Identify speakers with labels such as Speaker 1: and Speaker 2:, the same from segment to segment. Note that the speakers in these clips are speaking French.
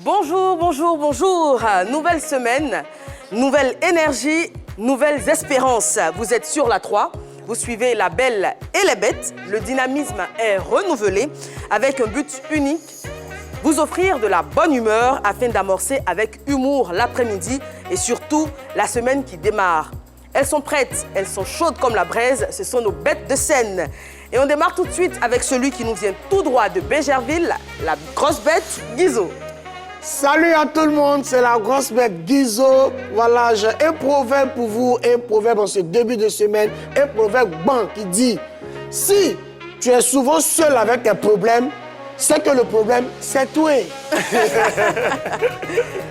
Speaker 1: Bonjour, bonjour, bonjour. Nouvelle semaine, nouvelle énergie, nouvelles espérances. Vous êtes sur la 3, vous suivez la belle et les bêtes. Le dynamisme est renouvelé avec un but unique, vous offrir de la bonne humeur afin d'amorcer avec humour l'après-midi et surtout la semaine qui démarre. Elles sont prêtes, elles sont chaudes comme la braise, ce sont nos bêtes de scène. Et on démarre tout de suite avec celui qui nous vient tout droit de Bégerville, la grosse bête Guizot.
Speaker 2: Salut à tout le monde, c'est la grosse bête Guizot. Voilà, j'ai un proverbe pour vous, un proverbe en ce début de semaine, un proverbe bon qui dit « Si tu es souvent seul avec tes problèmes, c'est que le problème, c'est toi. »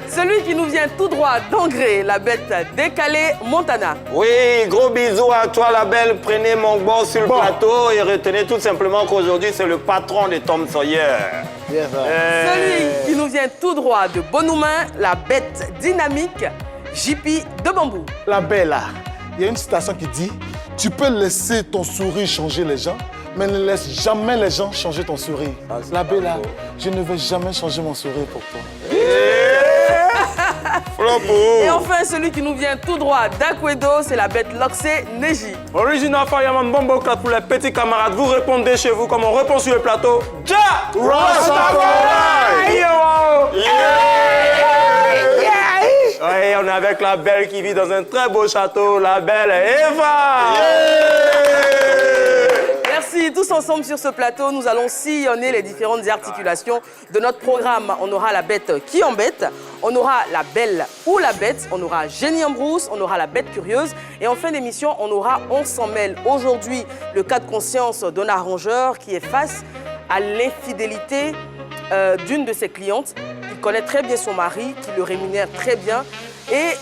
Speaker 1: Celui qui nous vient tout droit d'Angré, la bête décalée Montana.
Speaker 3: Oui, gros bisous à toi la belle. Prenez mon bon sur le plateau et retenez tout simplement qu'aujourd'hui, c'est le patron de Tom Sawyer.
Speaker 2: Yes,
Speaker 1: Celui qui nous vient tout droit de Bonoumain, la bête dynamique JP de Bambou.
Speaker 4: La belle, là, il y a une citation qui dit « Tu peux laisser ton sourire changer les gens, mais ne laisse jamais les gens changer ton sourire. » La belle, là, je ne vais jamais changer mon sourire pour toi.
Speaker 1: Et enfin, celui qui nous vient tout droit d'Akwedo, c'est la bête Loxé Neji.
Speaker 3: Original Fireman Bombo Clap pour les petits camarades. Vous répondez chez vous comme on répond sur le plateau. Ja!
Speaker 4: Rastafari!
Speaker 3: Ouais, on est avec la belle qui vit dans un très beau château, la belle Eva!
Speaker 1: Merci, tous ensemble sur ce plateau, nous allons sillonner les différentes articulations de notre programme. On aura la bête qui embête, on aura la belle ou la bête, on aura Génie en brousse, on aura la bête curieuse et en fin d'émission, on aura On s'en mêle. Aujourd'hui, le cas de conscience d'un arrangeur qui est face à l'infidélité d'une de ses clientes. Il connaît très bien son mari, qui le rémunère très bien. Et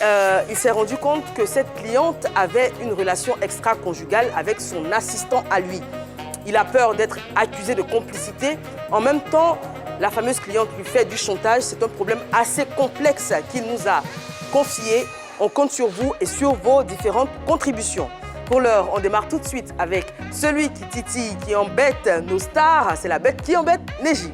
Speaker 1: il s'est rendu compte que cette cliente avait une relation extra-conjugale avec son assistant à lui. Il a peur d'être accusé de complicité. En même temps, la fameuse cliente lui fait du chantage. C'est un problème assez complexe qu'il nous a confié. On compte sur vous et sur vos différentes contributions. Pour l'heure, on démarre tout de suite avec celui qui titille, qui embête nos stars. C'est la bête qui embête Neji.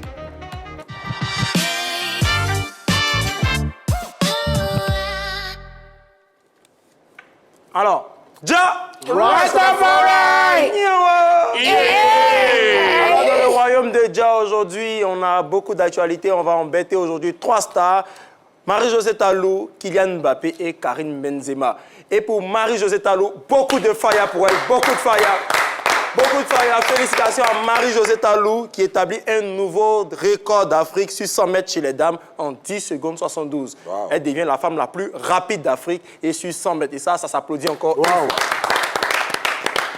Speaker 3: Alors, Ja!
Speaker 2: Rastafari!
Speaker 3: Alors, dans le royaume de Ja, aujourd'hui, on a beaucoup d'actualités. On va embêter aujourd'hui 3 stars. Marie-Josée Talou, Kylian Mbappé et Karim Benzema. Et pour Marie-Josée Talou, beaucoup de fire pour elle, beaucoup de fire. Beaucoup de fire. Félicitations à Marie-Josée Talou qui établit un nouveau record d'Afrique sur 100 mètres chez les dames en 10 secondes 72. Wow. Elle devient la femme la plus rapide d'Afrique et sur 100 mètres. Et ça s'applaudit encore. Wow.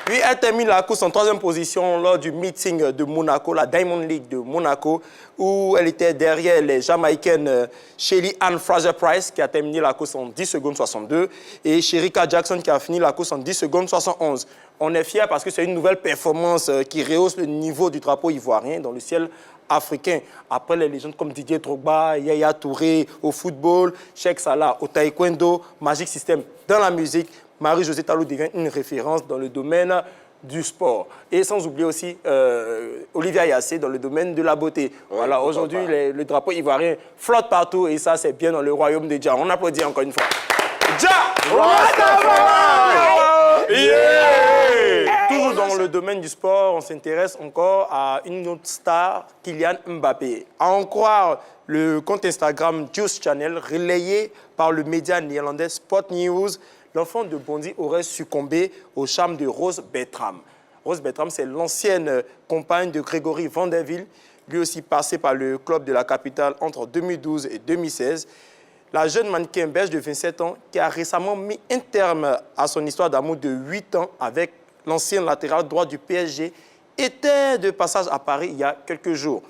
Speaker 3: Puis elle termine la course en 3e position lors du meeting de Monaco, la Diamond League de Monaco, où elle était derrière les Jamaïcaines Shelly Ann Fraser-Price qui a terminé la course en 10 secondes 62 et Sherika Jackson qui a fini la course en 10 secondes 71. On est fiers parce que c'est une nouvelle performance qui rehausse le niveau du drapeau ivoirien dans le ciel africain. Après les légendes comme Didier Drogba, Yaya Touré au football, Cheikh Salah au taekwondo, Magic System dans la musique, Marie-Josée Talou devient une référence dans le domaine du sport. Et sans oublier aussi Olivia Yassé dans le domaine de la beauté. Oui, voilà, aujourd'hui, le drapeau ivoirien flotte partout et ça, c'est bien dans le royaume de Ja. On applaudit encore une fois. Ja! Toujours dans le domaine du sport, on s'intéresse encore à une autre star, Kylian Mbappé. À en croire le compte Instagram Juice Channel, relayé par le média néerlandais Sport News, l'enfant de Bondy aurait succombé au charme de Rose Bertram. Rose Bertram, c'est l'ancienne compagne de Grégory Vanderville, lui aussi passé par le club de la capitale entre 2012 et 2016. La jeune mannequin belge de 27 ans qui a récemment mis un terme à son histoire d'amour de 8 ans avec l'ancien latéral droit du PSG était de passage à Paris il y a quelques jours,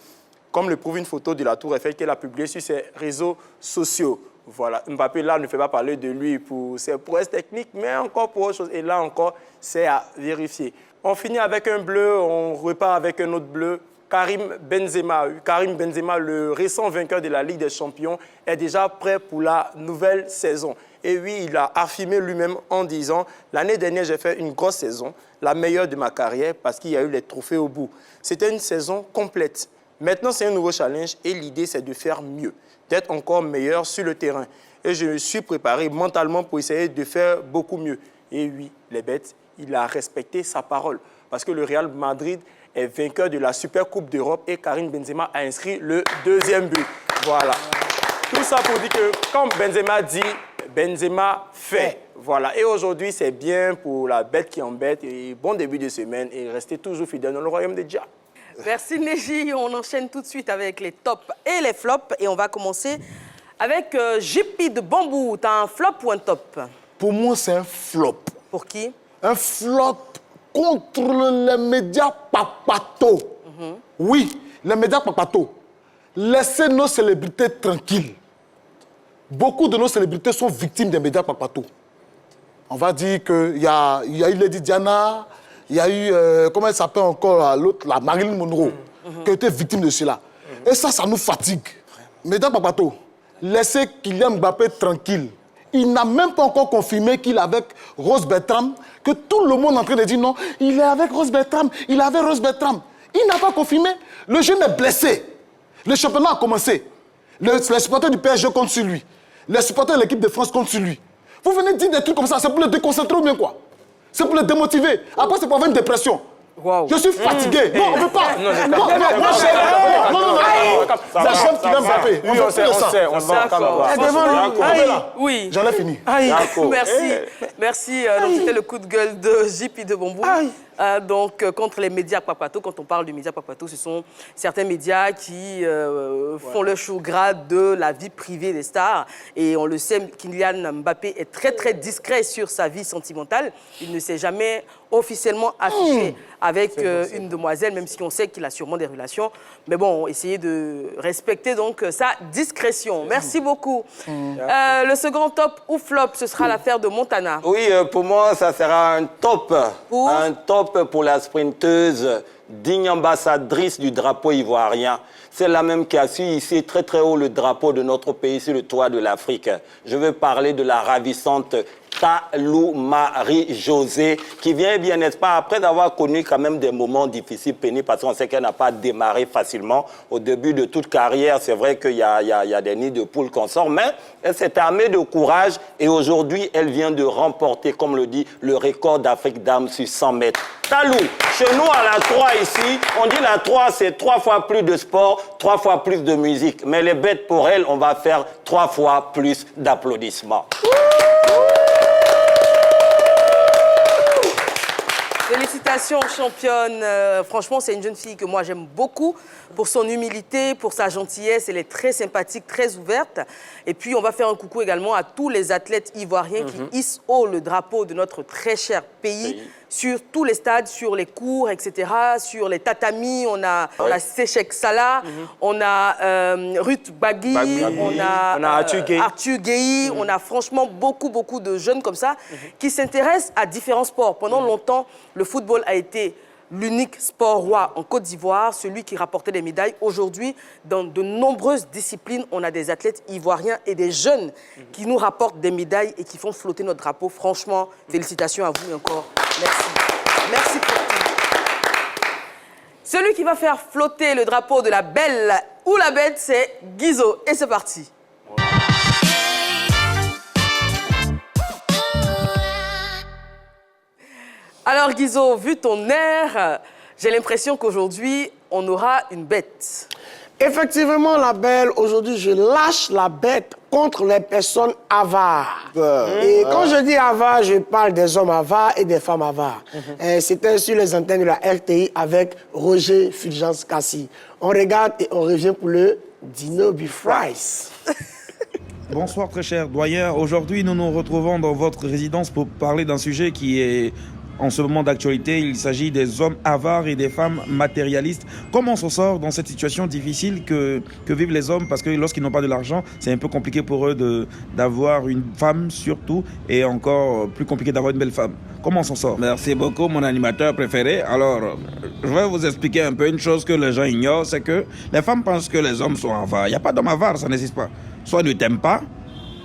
Speaker 3: comme le prouve une photo de la Tour Eiffel qu'elle a publiée sur ses réseaux sociaux. Voilà, Mbappé, là, ne fait pas parler de lui pour ses prouesses techniques, mais encore pour autre chose. Et là encore, c'est à vérifier. On finit avec un bleu, on repart avec un autre bleu. Karim Benzema. Karim Benzema, le récent vainqueur de la Ligue des Champions, est déjà prêt pour la nouvelle saison. Et oui, il a affirmé lui-même en disant « L'année dernière, j'ai fait une grosse saison, la meilleure de ma carrière, parce qu'il y a eu les trophées au bout. C'était une saison complète. Maintenant, c'est un nouveau challenge et l'idée, c'est de faire mieux, d'être encore meilleur sur le terrain. Et je me suis préparé mentalement pour essayer de faire beaucoup mieux. Et oui, les bêtes, il a respecté sa parole. Parce que le Real Madrid est vainqueur de la Super Coupe d'Europe et Karim Benzema a inscrit le 2e but. Voilà. Tout ça pour dire que quand Benzema dit, Benzema fait. Voilà. Et aujourd'hui, c'est bien pour la bête qui embête. Et bon début de semaine et restez toujours fidèles dans le royaume de Dja.
Speaker 1: Merci Neji. On enchaîne tout de suite avec les tops et les flops. Et on va commencer avec JP de Bambou. T'as un flop ou un top?
Speaker 4: Pour moi, c'est un flop.
Speaker 1: Pour qui?
Speaker 4: Un flop contre les médias papato. Oui, les médias papato. Laissez nos célébrités tranquilles. Beaucoup de nos célébrités sont victimes des médias papato. On va dire qu'il y a eu Lady Diana, il y a eu, comment elle s'appelle encore, l'autre, la Marilyn Monroe, qui a été victime de cela. Et ça nous fatigue. Médias papato, laissez Kylian Mbappé tranquille. Il n'a même pas encore confirmé qu'il est avec Rose Bertram, que tout le monde est en train de dire non, il est avec Rose Bertram, il est avec Rose Bertram. Il n'a pas confirmé. Le jeune est blessé. Le championnat a commencé. Les supporters du PSG comptent sur lui. Les supporters de l'équipe de France comptent sur lui. Vous venez dire des trucs comme ça, c'est pour le déconcentrer ou bien quoi? C'est pour le démotiver. Après, c'est pour avoir une dépression.
Speaker 1: Wow.
Speaker 4: Je suis fatigué. Non, on ne peut pas. Non, j'aime Kylian Mbappé.
Speaker 3: Oui, on sait.
Speaker 1: Oui.
Speaker 4: J'en ai fini.
Speaker 1: Merci. Donc, c'était le coup de gueule de JP de Bambou. Donc, contre les médias papato, quand on parle de médias papato, ce sont certains médias qui font le show gras de la vie privée des stars. Et on le sait, Kylian Mbappé est très, très discret sur sa vie sentimentale. Il ne s'est jamais officiellement affiché avec une demoiselle, même si on sait qu'il a sûrement des relations. Mais bon, essayez de respecter donc sa discrétion. Merci beaucoup. Le second top ou flop, ce sera l'affaire de Montana.
Speaker 5: Oui, pour moi, ça sera un top. Un top pour la sprinteuse, digne ambassadrice du drapeau ivoirien. C'est la même qui a su ici très très haut le drapeau de notre pays sur le toit de l'Afrique. Je veux parler de la ravissante Talou Marie-Josée, qui vient bien, n'est-ce pas, après avoir connu quand même des moments difficiles, pénibles, parce qu'on sait qu'elle n'a pas démarré facilement. Au début de toute carrière, c'est vrai qu'il y a des nids de poules qu'on sort, mais elle s'est armée de courage et aujourd'hui, elle vient de remporter, comme le dit, le record d'Afrique dames sur 100 mètres. Talou, chez nous à la 3 ici, on dit la 3, c'est 3 fois plus de sport, 3 fois plus de musique. Mais les bêtes, pour elles, on va faire 3 fois plus d'applaudissements.
Speaker 1: Félicitations, championne. Franchement, c'est une jeune fille que moi, j'aime beaucoup pour son humilité, pour sa gentillesse. Elle est très sympathique, très ouverte. Et puis, on va faire un coucou également à tous les athlètes ivoiriens qui hissent haut le drapeau de notre très cher pays sur tous les stades, sur les cours, etc., sur les tatamis. On a Séchek Salah, on a Ruth Bagui, on a Arthur Gueye. On a franchement beaucoup de jeunes comme ça qui s'intéressent à différents sports. Pendant longtemps, le football a été l'unique sport roi en Côte d'Ivoire, celui qui rapportait des médailles. Aujourd'hui, dans de nombreuses disciplines, on a des athlètes ivoiriens et des jeunes qui nous rapportent des médailles et qui font flotter notre drapeau. Franchement, félicitations à vous et encore. Merci. Merci pour tout. Celui qui va faire flotter le drapeau de la belle ou la bête, c'est Guizo. Et c'est parti. Alors Guizo, vu ton air, j'ai l'impression qu'aujourd'hui, on aura une bête.
Speaker 2: Effectivement, la belle, aujourd'hui, je lâche la bête contre les personnes avares. Et quand je dis avares, je parle des hommes avares et des femmes avares. C'était sur les antennes de la RTI avec Roger Fulgence Cassi. On regarde et on revient pour le Dino Fries.
Speaker 6: Bonsoir très cher doyen. Aujourd'hui, nous nous retrouvons dans votre résidence pour parler d'un sujet qui est en ce moment d'actualité. Il s'agit des hommes avares et des femmes matérialistes. Comment on s'en sort dans cette situation difficile que vivent les hommes? Parce que lorsqu'ils n'ont pas de l'argent, c'est un peu compliqué pour eux d'avoir une femme surtout, et encore plus compliqué d'avoir une belle femme. Comment on s'en sort?
Speaker 7: Merci beaucoup, mon animateur préféré. Alors, je vais vous expliquer un peu une chose que les gens ignorent, c'est que les femmes pensent que les hommes sont avares. Il n'y a pas d'homme avare, ça n'existe pas. Soit il ne t'aime pas,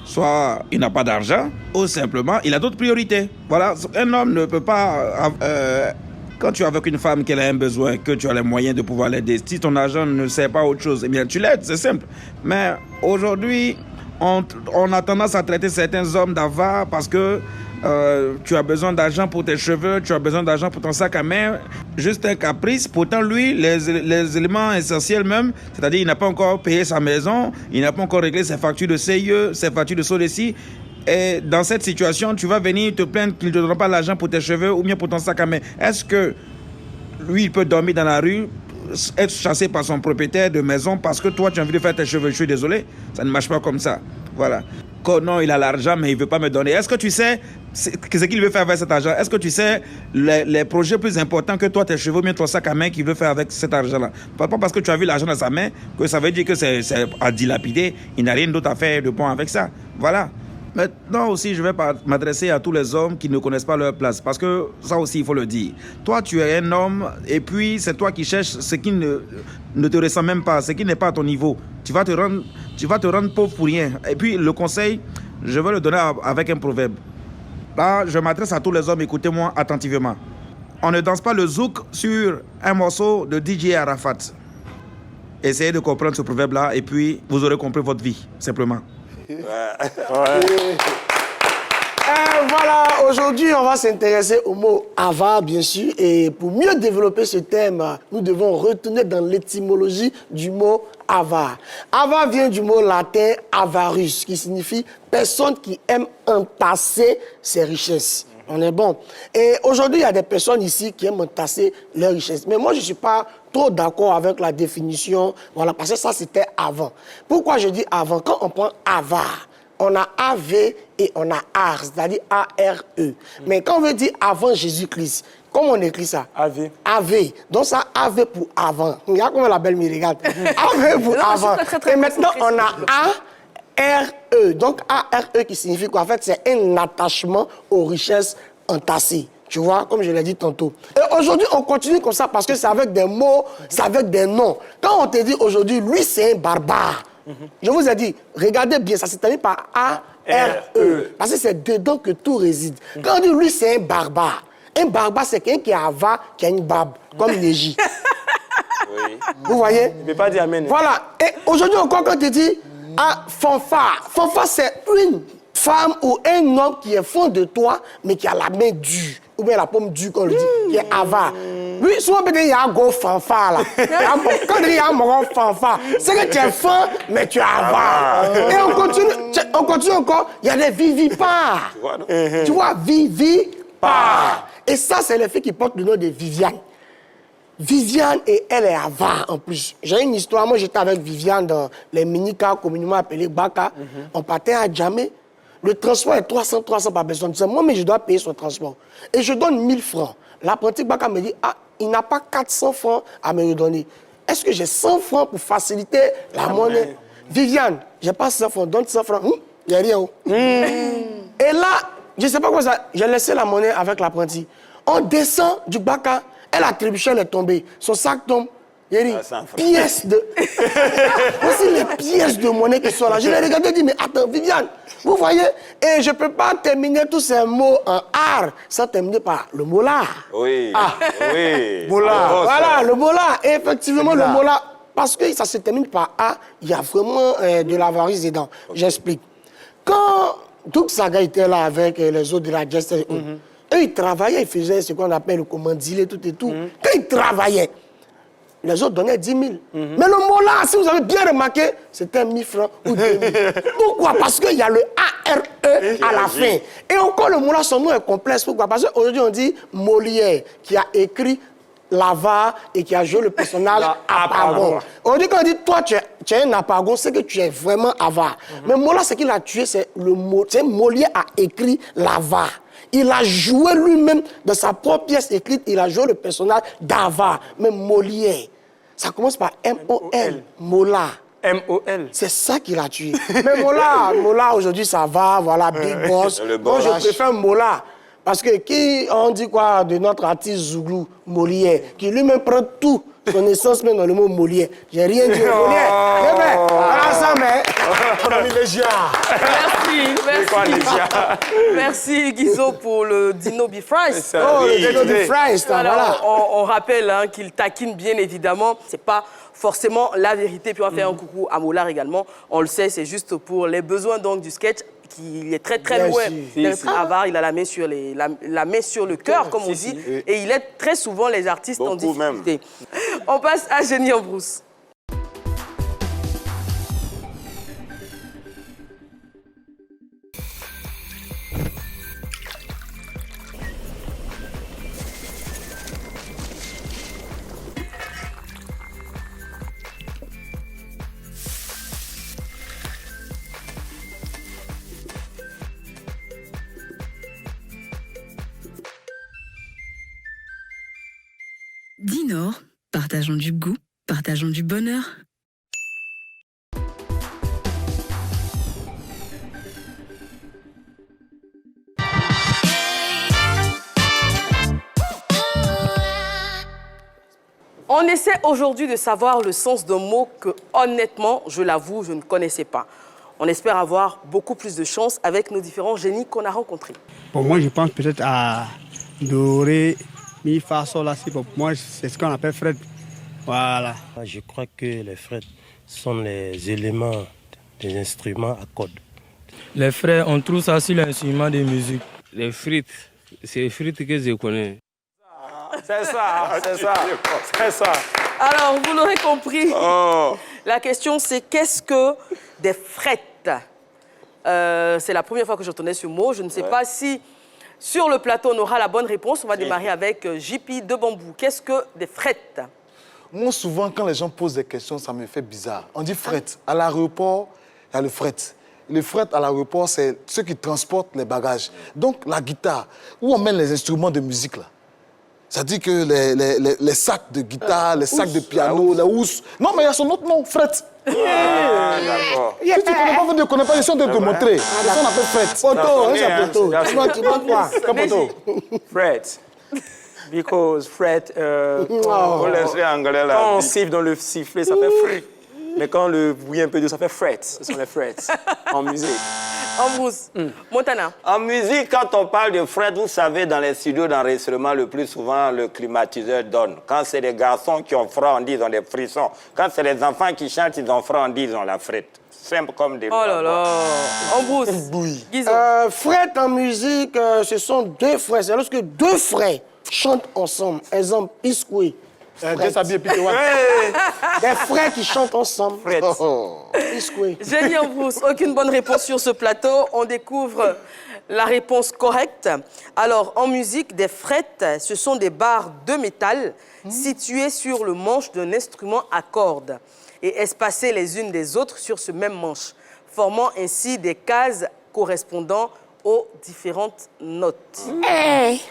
Speaker 7: soit il n'a pas d'argent, ou simplement il a d'autres priorités. Voilà, un homme ne peut pas
Speaker 6: Quand tu es avec une femme qui a un besoin, que tu as les moyens de pouvoir l'aider, si ton argent ne sert pas autre chose, eh bien tu l'aides, c'est simple. Mais aujourd'hui, on a tendance à traiter certains hommes d'avares parce que tu as besoin d'argent pour tes cheveux, tu as besoin d'argent pour ton sac à main, juste un caprice. Pourtant, lui, les éléments essentiels même, c'est-à-dire il n'a pas encore payé sa maison, il n'a pas encore réglé ses factures de CIE, ses factures de SODECI. Et dans cette situation, tu vas venir te plaindre qu'il ne te donne pas l'argent pour tes cheveux ou bien pour ton sac à main. Est-ce que lui, il peut dormir dans la rue, être chassé par son propriétaire de maison parce que toi, tu as envie de faire tes cheveux? Je suis désolé, ça ne marche pas comme ça. Voilà. Non, il a l'argent, mais il ne veut pas me donner. Est-ce que tu sais ce qu'il veut faire avec cet argent? Est-ce que tu sais les projets plus importants que toi, tes cheveux, bien ton sac à main qu'il veut faire avec cet argent-là? Pas parce que tu as vu l'argent dans sa main que ça veut dire que c'est à dilapider. Il n'a rien d'autre à faire de bon avec ça. Voilà. Maintenant aussi, je vais m'adresser à tous les hommes qui ne connaissent pas leur place. Parce que ça aussi, il faut le dire. Toi, tu es un homme et puis c'est toi qui cherches ce qui ne te ressemble même pas, ce qui n'est pas à ton niveau. Tu vas te rendre pauvre pour rien. Et puis, le conseil, je vais le donner avec un proverbe. Là, je m'adresse à tous les hommes, écoutez-moi attentivement. On ne danse pas le zouk sur un morceau de DJ Arafat. Essayez de comprendre ce proverbe-là et puis vous aurez compris votre vie, simplement.
Speaker 2: Voilà, aujourd'hui, on va s'intéresser au mot avare, bien sûr. Et pour mieux développer ce thème, nous devons retourner dans l'étymologie du mot avare. Avare vient du mot latin avarus, qui signifie personne qui aime entasser ses richesses. On est bon. Et aujourd'hui, il y a des personnes ici qui aiment entasser leurs richesses. Mais moi, je ne suis pas trop d'accord avec la définition, voilà, parce que ça, c'était avant. Pourquoi je dis avant? Quand on prend avare, on a AV et on a AR, c'est-à-dire A-R-E. Mais quand on veut dire avant Jésus-Christ, comment on écrit ça?
Speaker 3: AV.
Speaker 2: AV. Donc ça, AV pour avant. Regarde comment la belle me regarde. AV pour avant. Et maintenant, on a A-R-E. Donc A-R-E qui signifie quoi? En fait, c'est un attachement aux richesses entassées. Tu vois, comme je l'ai dit tantôt. Et aujourd'hui, on continue comme ça parce que c'est avec des mots, c'est avec des noms. Quand on te dit aujourd'hui, lui, c'est un barbare. Je vous ai dit, regardez bien, ça s'est terminé par A-R-E. Parce que c'est dedans que tout réside. Quand on dit lui, c'est un barbare. Un barbare, c'est quelqu'un qui est avare, qui a une barbe, comme Néji. Oui. Vous voyez?
Speaker 3: Je ne peux pas dire amen.
Speaker 2: Voilà. Et aujourd'hui encore, quand on te dit fanfare. Fanfare, c'est une femme ou un homme qui est fond de toi, mais qui a la main dure. Ou bien la paume dure, comme on le dit, qui est avare. Oui, souvent, peut-être il y a un gros fanfare là. Quand il y a un gros fanfare, c'est que tu es fin, mais tu es avare. Et on continue encore, il y a des vivipares. Tu vois, vivipare. Et ça, c'est les filles qui portent le nom de Viviane. Viviane, et elle est avare en plus. J'ai une histoire, moi j'étais avec Viviane dans les mini-cars communément appelés Baka. On partait à Djamé. Le transport est 300 par personne. Moi, mais je dois payer son transport. Et je donne 1000 francs. L'apprenti Baka me dit, il n'a pas 400 francs à me redonner. Est-ce que j'ai 100 francs pour faciliter la monnaie? Viviane, j'ai pas 100 francs, donne 100 francs. Il n'y a rien. Et là, je ne sais pas quoi ça, j'ai laissé la monnaie avec l'apprenti. On descend du Baka, elle a trébuché, elle est tombée. Son sac tombe. Il y a dit, pièces de... Voici les pièces de monnaie qui sont là. Je l'ai regardé et dit, mais attends, Viviane, vous voyez? Et je ne peux pas terminer tous ces mots en art sans terminer par le mot là.
Speaker 5: Oui, oui.
Speaker 2: Mola. Voilà, le mot là. Et effectivement, le mot là, parce que ça se termine par A, il y a vraiment de l'avarice dedans. J'explique. Quand Doug Saga était là avec les autres de la Geste, eux, ils travaillaient, ils faisaient ce qu'on appelle le commandilé, tout et tout. Quand ils travaillaient, les autres donnaient 10 000. Mais le mot là, si vous avez bien remarqué, c'était 1000 francs ou 2000. Pourquoi? Parce qu'il y a le A-R-E à la fin. Et encore, le mot là, son nom est complexe. Pourquoi? Parce qu'aujourd'hui, on dit Molière, qui a écrit l'avare et qui a joué le personnage Apagon. Aujourd'hui, quand on dit toi, tu es un Apagon, c'est que tu es vraiment avare. Mais Mola, ce qu'il a tué, c'est le mot. Molière a écrit l'avare. Il a joué lui-même dans sa propre pièce écrite, il a joué le personnage d'avare. Mais Molière, ça commence par M-O-L, Mola.
Speaker 3: M-O-L.
Speaker 2: C'est ça qu'il a tué. Mais Mola aujourd'hui, ça va, voilà, Big Boss. Moi, je préfère Mola. Parce que qui, on dit quoi de notre artiste Zouglou, Molière, qui lui-même prend tout, son essence même dans le mot Molière. J'ai rien dit au Molière. Voilà ça, mais...
Speaker 4: mon ami Légia.
Speaker 1: Merci. Merci Guizo pour le Dino Beef Fries.
Speaker 2: Oh, le Dino Beef Fries, voilà.
Speaker 1: On rappelle hein, qu'il taquine bien évidemment. C'est pas forcément la vérité. Puis on va faire un coucou à Moulard également. On le sait, c'est juste pour les besoins donc du sketch. Il est très
Speaker 2: Bien
Speaker 1: loin
Speaker 2: sûr.
Speaker 1: d'être avare, il a la main sur, la main sur le cœur, comme on dit, et il aide très souvent les artistes en
Speaker 5: Beaucoup
Speaker 1: difficulté. On passe à Génie en brousse.
Speaker 8: Dinor, partageons du goût, partageons du bonheur.
Speaker 1: On essaie aujourd'hui de savoir le sens d'un mot que, honnêtement, je l'avoue, je ne connaissais pas. On espère avoir beaucoup plus de chance avec nos différents génies qu'on a rencontrés.
Speaker 9: Pour moi, je pense peut-être à Doré, Mi, Fa, Sol, La, Si. Pour moi, c'est ce qu'on appelle fret. Voilà.
Speaker 10: Je crois que les frets sont les éléments des instruments à cordes.
Speaker 11: Les frets, on trouve ça sur l'instrument de musique. Les frites, c'est les frites que je connais.
Speaker 3: C'est ça.
Speaker 1: Alors, vous l'aurez compris, la question c'est qu'est-ce que des frettes? C'est la première fois que j'entendais ce mot. Je ne sais pas si sur le plateau on aura la bonne réponse. On va démarrer avec JP de Bambou. Qu'est-ce que des frettes?
Speaker 4: Moi, souvent, quand les gens posent des questions, ça me fait bizarre. On dit fret. À l'aéroport, il y a le fret. Le fret à l'aéroport, c'est ceux qui transportent les bagages. Donc, la guitare, où on met les instruments de musique, là. Ça dit que les sacs de guitare, les sacs de piano, les housses. Non, mais il y a son autre nom, fret.
Speaker 5: Ah, d'accord.
Speaker 4: Si tu ne connais pas, je suis en train de te montrer. Ça, on appelle fret.
Speaker 2: Photo, c'est photo. Tu vois quoi?
Speaker 4: Comme photo.
Speaker 3: Fret. Because fret,
Speaker 5: Vous laissez anglais là.
Speaker 3: quand on siffle dans le sifflet, ça fait fret. Mais quand le bruit est un peu doux, ça fait fret. Ce sont les frets en musique.
Speaker 1: En brousse. Montana.
Speaker 5: En musique, quand on parle de fret, vous savez, dans les studios d'enregistrement, le plus souvent, le climatiseur donne. Quand c'est des garçons qui ont froid, on dit ils ont des frissons. Quand c'est les enfants qui chantent, ils ont froid, on dit ils ont la frette. Simple comme des...
Speaker 1: Oh là là. En brousse. Guizo.
Speaker 2: Fret en musique, ce sont deux frères. C'est lorsque deux frères chantent ensemble. Exemple, Piscoui.
Speaker 4: Des
Speaker 2: frères qui chantent ensemble.
Speaker 3: Fret.
Speaker 2: Piscoui.
Speaker 1: Génie en brousse. Aucune bonne réponse sur ce plateau. On découvre la réponse correcte. Alors, en musique, des frettes, ce sont des barres de métal situées sur le manche d'un instrument à cordes et espacées les unes des autres sur ce même manche, formant ainsi des cases correspondant aux différentes notes.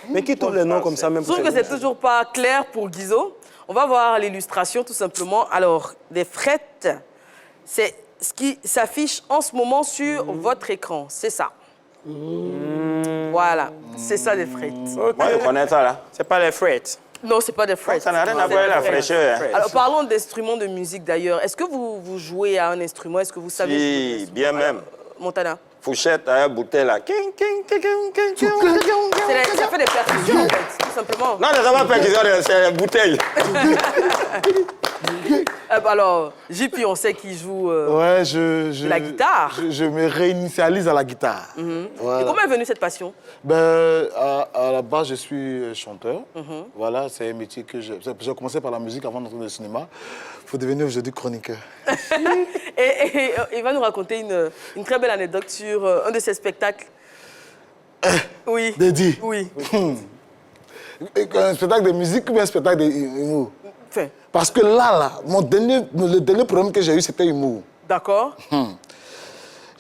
Speaker 3: Mais qui trouve les noms comme ça même
Speaker 1: Je trouve que c'est toujours pas clair pour Guizo. On va voir l'illustration tout simplement. Alors, des frettes, c'est ce qui s'affiche en ce moment sur votre écran. C'est ça. Voilà, c'est ça des frettes.
Speaker 5: Moi, je connais ça là.
Speaker 3: C'est pas les frets.
Speaker 1: Non, c'est pas des frettes.
Speaker 5: Ça n'a rien à voir avec la fraîcheur. Hein.
Speaker 1: Alors, parlons d'instruments de musique d'ailleurs. Est-ce que vous jouez à un instrument? Est-ce que vous savez jouer
Speaker 5: Si, bien même.
Speaker 1: Montana?
Speaker 5: Fourchette à une bouteille là. King, king, king, king, king, king.
Speaker 1: Ça fait des percussions en fait, tout simplement.
Speaker 5: Non, ça va pas qu'ils ont c'est une bouteille.
Speaker 1: Alors, JP, on sait qu'il joue
Speaker 4: Ouais,
Speaker 1: la guitare.
Speaker 4: Je me réinitialise à la guitare. Voilà.
Speaker 1: Et comment est venue cette passion?
Speaker 4: À la base, je suis chanteur. Voilà, c'est un métier que j'ai commencé par la musique avant d'entrer dans le cinéma. Il faut devenir aujourd'hui chroniqueur.
Speaker 1: Et il va nous raconter une très belle anecdote sur un de ses spectacles. Oui.
Speaker 4: Dédié.
Speaker 1: Oui.
Speaker 4: Un spectacle de musique ou bien un spectacle d'humour?
Speaker 1: Enfin,
Speaker 4: Parce que là, le dernier problème que j'ai eu, c'était humour.
Speaker 1: d'accord.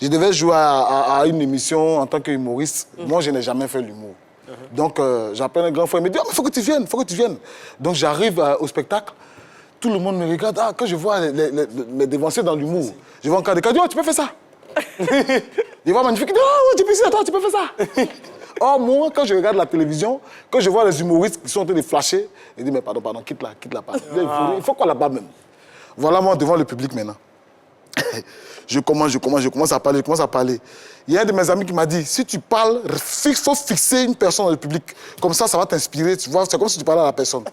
Speaker 4: Je devais jouer à une émission en tant qu'humoriste. Moi, je n'ai jamais fait l'humour. Donc, j'appelle un grand frère, il me dit, oh, mais faut que tu viennes. Donc, j'arrive au spectacle. Tout le monde me regarde. Ah, quand je vois les dévanciers dans l'humour, je vois encore des cas, oh, tu peux faire ça. Je vois magnifique, oh, tu peux faire ça, tu peux faire ça. Or, moi, quand je regarde la télévision, quand je vois les humoristes qui sont en train de flasher, je dis, mais pardon, quitte la pas. Il faut quoi là-bas même? Voilà moi devant le public maintenant. Je commence à parler. Il y a un de mes amis qui m'a dit, si tu parles, il faut fixer une personne dans le public. Comme ça va t'inspirer, tu vois, c'est comme si tu parlais à la personne.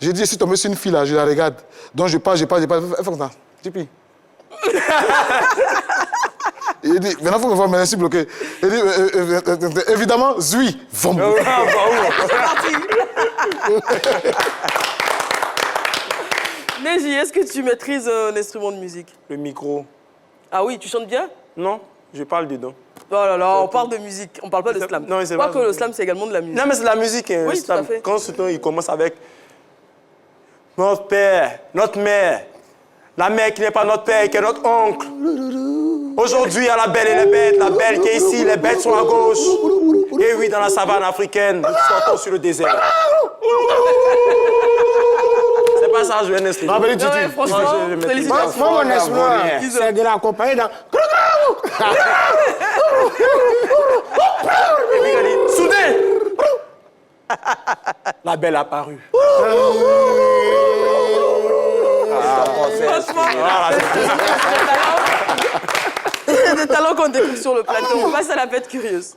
Speaker 4: J'ai dit, si tu tombé sur une fille là, je la regarde. Donc je parle, elle fait comme ça. Tipi. Il dit, maintenant il faut me voir, mais je suis bloqué. Il dit, évidemment, Zui.
Speaker 1: C'est parti. Neji, est-ce que tu maîtrises un instrument de musique?
Speaker 3: Le micro.
Speaker 1: Ah oui, tu chantes bien?
Speaker 3: Non, je parle dedans.
Speaker 1: Oh là là, on parle de musique, on parle pas de slam.
Speaker 3: Non, mais c'est
Speaker 1: pas
Speaker 3: pas...
Speaker 1: que le slam, c'est également de la musique.
Speaker 3: Non, mais c'est de la musique. Hein,
Speaker 1: oui,
Speaker 3: slam.
Speaker 1: tout à fait.
Speaker 3: Quand souvent, il commence avec notre père, notre mère, la mère qui n'est pas notre père, qui est notre oncle. Aujourd'hui, à la belle et les bêtes, la belle qui est ici, les bêtes sont à gauche. Et oui, dans la savane africaine, nous sortons sur le désert. C'est pas ça, je vais l'instrument.
Speaker 2: Non, mais
Speaker 1: franchement, félicitations.
Speaker 2: Moi, mon instrument, c'est de l'accompagner dans...
Speaker 3: Et puis, il a dit, soudain, la belle a apparue.
Speaker 1: Franchement, c'est des talents qu'on découvre sur le plateau. On passe à la bête curieuse.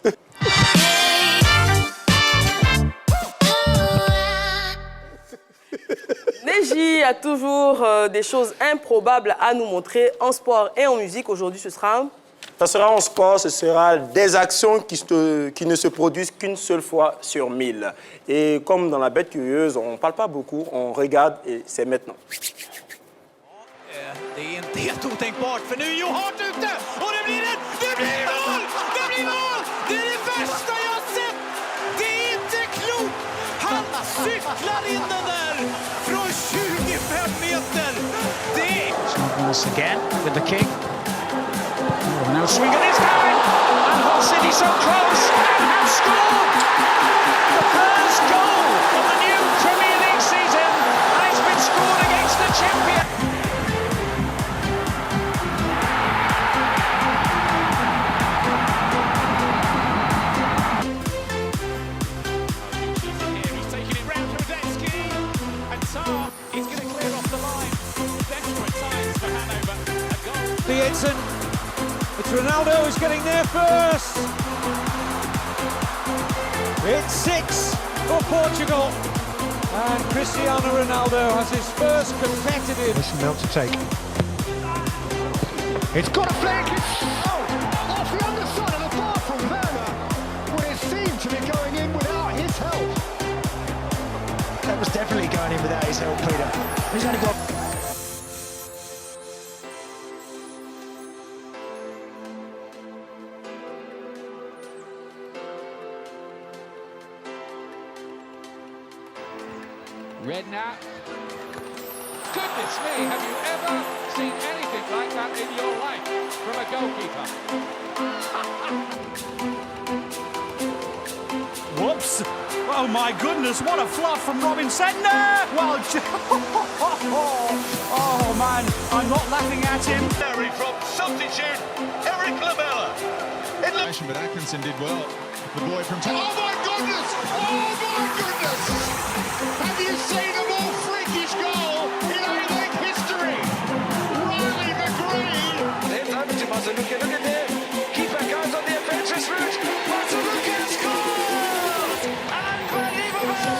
Speaker 1: Neji a toujours des choses improbables à nous montrer en sport et en musique. Aujourd'hui, ce sera...
Speaker 3: Ça sera en sport, ce sera des actions qui ne se produisent qu'une seule fois sur 1000. Et comme dans la bête curieuse, on ne parle pas beaucoup, on regarde et c'est maintenant.
Speaker 12: Det är inte helt otänkbart, för nu är Johart ute och det blir mål! Det blir mål! Det är det värsta jag har sett! Det är inte klokt! Han cyklar in den där från 25 meter! Det är... Once again with the kick. Oh, now swing and it's going! And Hull City so close and have scored! The first goal of the new Premier League season has been scored against the champion! Edson. It's Ronaldo who's getting there first. It's 6 for Portugal. And Cristiano Ronaldo has his first competitive. Listen now to take. It's got a flick. Oh, off the underside of the bar from Werner. Well, it seemed to be going in without his help. That was definitely going in without his help, Peter. He's only got...
Speaker 13: Redknapp. Goodness me, have you ever seen anything like that in your life from a goalkeeper?
Speaker 12: Whoops! Oh my goodness, what a fluff from Robin Sentner! Well, oh man, I'm not laughing at him. From substitute, Eric Lamella.
Speaker 14: But Atkinson did well. The boy from... Oh my goodness! Oh my goodness! Have you seen a more freakish goal in A-League history? Riley McGree!
Speaker 12: It's over to Masaluka, look at there. Keeper goes on the adventurous route. Masaluka scores! Unbelievable!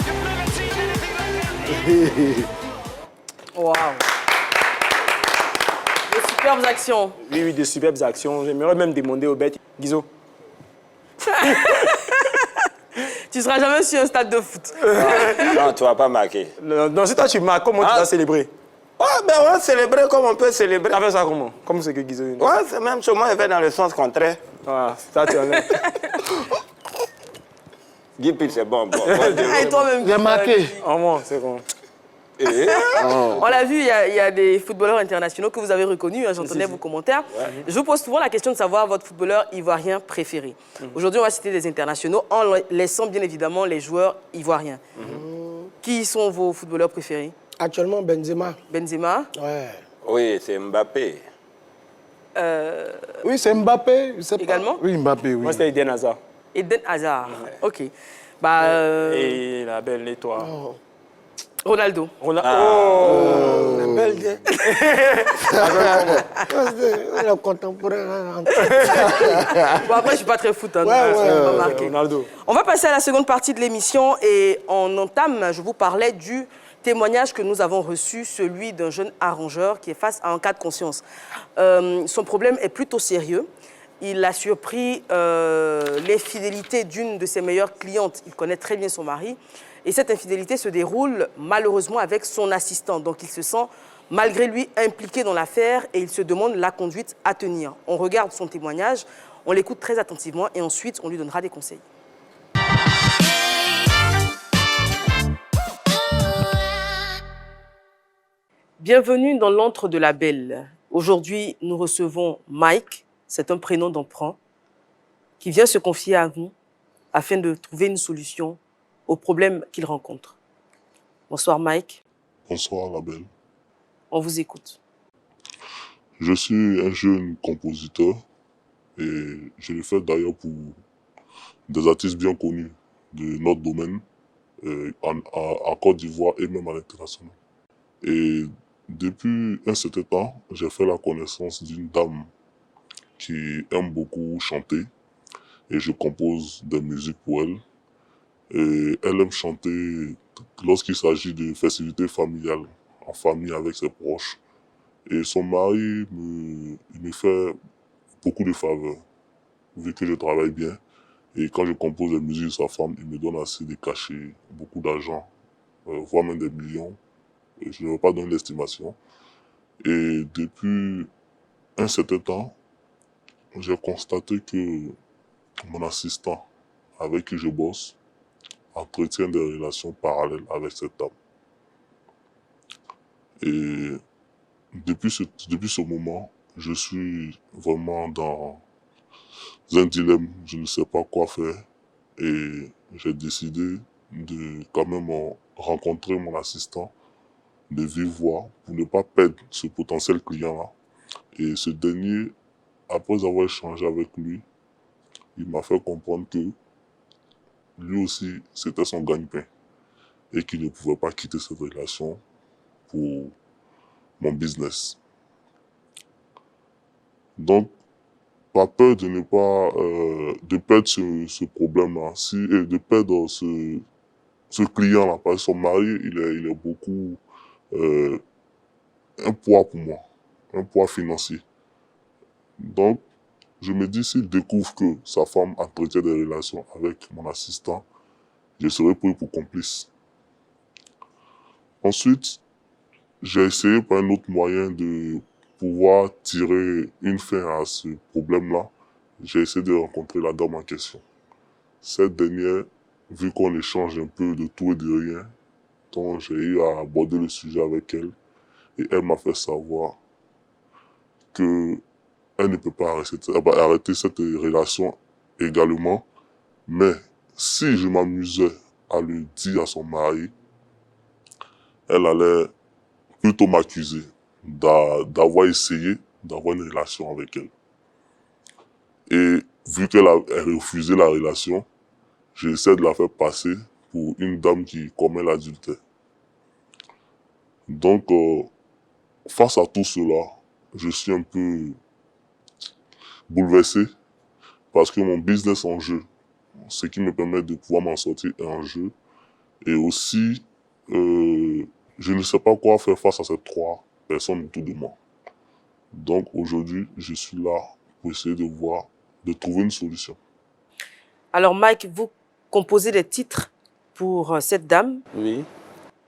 Speaker 12: You've never seen anything like that.
Speaker 1: Wow. De superbes actions.
Speaker 3: Oui, de superbes actions. J'aimerais même demander aux bêtes, Guizo.
Speaker 1: Tu seras jamais sur un stade de foot.
Speaker 5: Non, tu vas pas marquer.
Speaker 3: Non, si toi tu marques, comment tu vas célébrer?
Speaker 5: Ouais, ben on va célébrer comme on peut célébrer.
Speaker 3: Tu fais ça comment? Comme ce que Guizo dit.
Speaker 5: Ouais, c'est même chez moi, il fait dans le sens contraire.
Speaker 3: Ah, ça tu en as.
Speaker 5: Guy Pil, c'est bon.
Speaker 1: Et toi-même.
Speaker 2: J'ai marqué.
Speaker 3: En moi, c'est bon.
Speaker 1: On l'a vu, il y a des footballeurs internationaux que vous avez reconnus, hein, j'entendais vos commentaires. Ouais. Je vous pose souvent la question de savoir votre footballeur ivoirien préféré. Aujourd'hui, on va citer des internationaux en laissant bien évidemment les joueurs ivoiriens. Qui sont vos footballeurs préférés?
Speaker 2: Actuellement, Benzema.
Speaker 1: Benzema?
Speaker 2: Ouais.
Speaker 5: Oui, c'est Mbappé.
Speaker 4: Oui, c'est Mbappé.
Speaker 1: Également?
Speaker 4: Oui, Mbappé, oui.
Speaker 3: Moi, c'était Eden Hazard.
Speaker 1: Eden Hazard, ok.
Speaker 3: Et la belle étoile.
Speaker 1: Ronaldo.
Speaker 2: La belle idée. Le contemporain.
Speaker 1: Bon, après, je suis pas très foot. Hein, pas marqué.
Speaker 3: Ronaldo.
Speaker 1: On va passer à la seconde partie de l'émission et en entame, je vous parlais du témoignage que nous avons reçu, celui d'un jeune arrangeur qui est face à un cas de conscience. Son problème est plutôt sérieux. Il a surpris l'infidélité d'une de ses meilleures clientes. Il connaît très bien son mari. Et cette infidélité se déroule malheureusement avec son assistant. Donc il se sent, malgré lui, impliqué dans l'affaire et il se demande la conduite à tenir. On regarde son témoignage, on l'écoute très attentivement et ensuite on lui donnera des conseils. Bienvenue dans l'antre de la belle. Aujourd'hui, nous recevons Mike, c'est un prénom d'emprunt, qui vient se confier à vous afin de trouver une solution aux problèmes qu'il rencontre. Bonsoir Mike.
Speaker 15: Bonsoir la belle.
Speaker 1: On vous écoute.
Speaker 15: Je suis un jeune compositeur et je le fais d'ailleurs pour des artistes bien connus de notre domaine en Côte d'Ivoire et même à l'international. Et depuis un certain temps, j'ai fait la connaissance d'une dame qui aime beaucoup chanter et je compose des musiques pour elle. Et elle aime chanter lorsqu'il s'agit de festivités familiales, en famille avec ses proches. Et son mari me fait beaucoup de faveurs, vu que je travaille bien. Et quand je compose des musiques de sa femme, il me donne assez de cachets, beaucoup d'argent, voire même des millions. Et je ne veux pas donner l'estimation. Et depuis un certain temps, j'ai constaté que mon assistant avec qui je bosse entretient des relations parallèles avec cette dame. Et depuis ce moment, je suis vraiment dans un dilemme. Je ne sais pas quoi faire. Et j'ai décidé de quand même rencontrer mon assistant de vive voix pour ne pas perdre ce potentiel client-là. Et ce dernier, après avoir échangé avec lui, il m'a fait comprendre que lui aussi, c'était son gagne-pain et qu'il ne pouvait pas quitter cette relation pour mon business. Donc, pas peur de ne pas de perdre ce problème-là, de perdre ce client-là, parce que son mari, il est beaucoup un poids pour moi, un poids financier. Donc, je me dis, s'il découvre que sa femme entretient des relations avec mon assistant, je serai pris pour complice. Ensuite, j'ai essayé par un autre moyen de pouvoir tirer une fin à ce problème-là. J'ai essayé de rencontrer la dame en question. Cette dernière, vu qu'on échange un peu de tout et de rien, donc j'ai eu à aborder le sujet avec elle et elle m'a fait savoir que elle ne peut pas arrêter cette relation également, mais si je m'amusais à le dire à son mari, elle allait plutôt m'accuser d'avoir essayé d'avoir une relation avec elle. Et vu qu'elle a refusé la relation, j'essaie de la faire passer pour une dame qui commet l'adultère. Donc, face à tout cela, je suis un peu bouleversé parce que mon business en jeu, ce qui me permet de pouvoir m'en sortir est en jeu. Et aussi, je ne sais pas quoi faire face à ces trois personnes autour de moi. Donc aujourd'hui, je suis là pour essayer de trouver une solution.
Speaker 1: Alors Mike, vous composez des titres pour cette dame.
Speaker 5: Oui.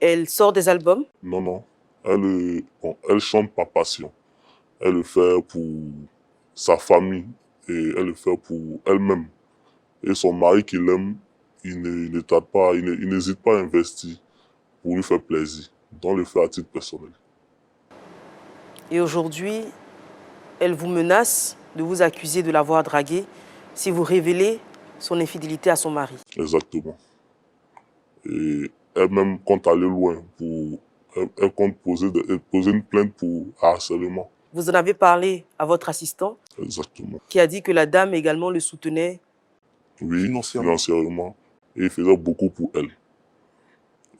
Speaker 1: Elle sort des albums.
Speaker 15: Non. Elle chante par passion. Elle le fait pour sa famille et elle le fait pour elle-même. Et son mari qui l'aime, il n'hésite pas à investir pour lui faire plaisir. Donc le fait à titre personnel.
Speaker 1: Et aujourd'hui, elle vous menace de vous accuser de l'avoir dragué si vous révélez son infidélité à son mari.
Speaker 15: Exactement. Et elle-même compte aller loin. Elle compte poser une plainte pour harcèlement.
Speaker 1: Vous en avez parlé à votre assistant.
Speaker 15: Exactement.
Speaker 1: Qui a dit que la dame également le soutenait.
Speaker 15: Oui, financièrement. Et il faisait beaucoup pour elle.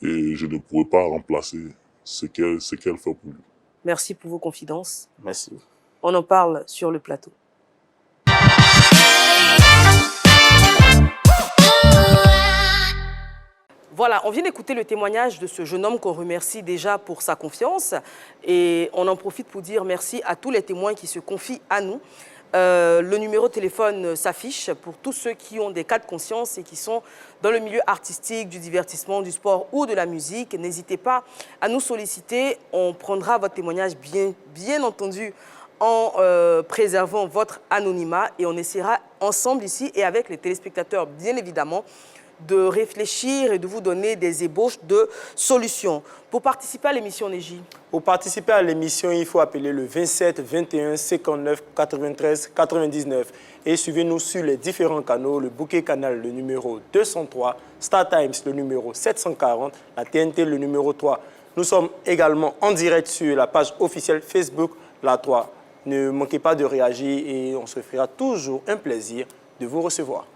Speaker 15: et je ne pourrais pas remplacer ce qu'elle fait pour lui.
Speaker 1: Merci pour vos confidences.
Speaker 3: Merci.
Speaker 1: On en parle sur le plateau. Voilà, on vient d'écouter le témoignage de ce jeune homme qu'on remercie déjà pour sa confiance. Et on en profite pour dire merci à tous les témoins qui se confient à nous. Le numéro de téléphone s'affiche pour tous ceux qui ont des cas de conscience et qui sont dans le milieu artistique, du divertissement, du sport ou de la musique. N'hésitez pas à nous solliciter. On prendra votre témoignage bien entendu en préservant votre anonymat et on essaiera ensemble ici et avec les téléspectateurs bien évidemment de réfléchir et de vous donner des ébauches de solutions. Pour participer à l'émission Neji.
Speaker 3: Pour participer à l'émission, il faut appeler le 27 21 59 93 99 et suivez-nous sur les différents canaux, le Bouquet Canal, le numéro 203, Star Times, le numéro 740, la TNT, le numéro 3. Nous sommes également en direct sur la page officielle Facebook, la 3. Ne manquez pas de réagir et on se fera toujours un plaisir de vous recevoir.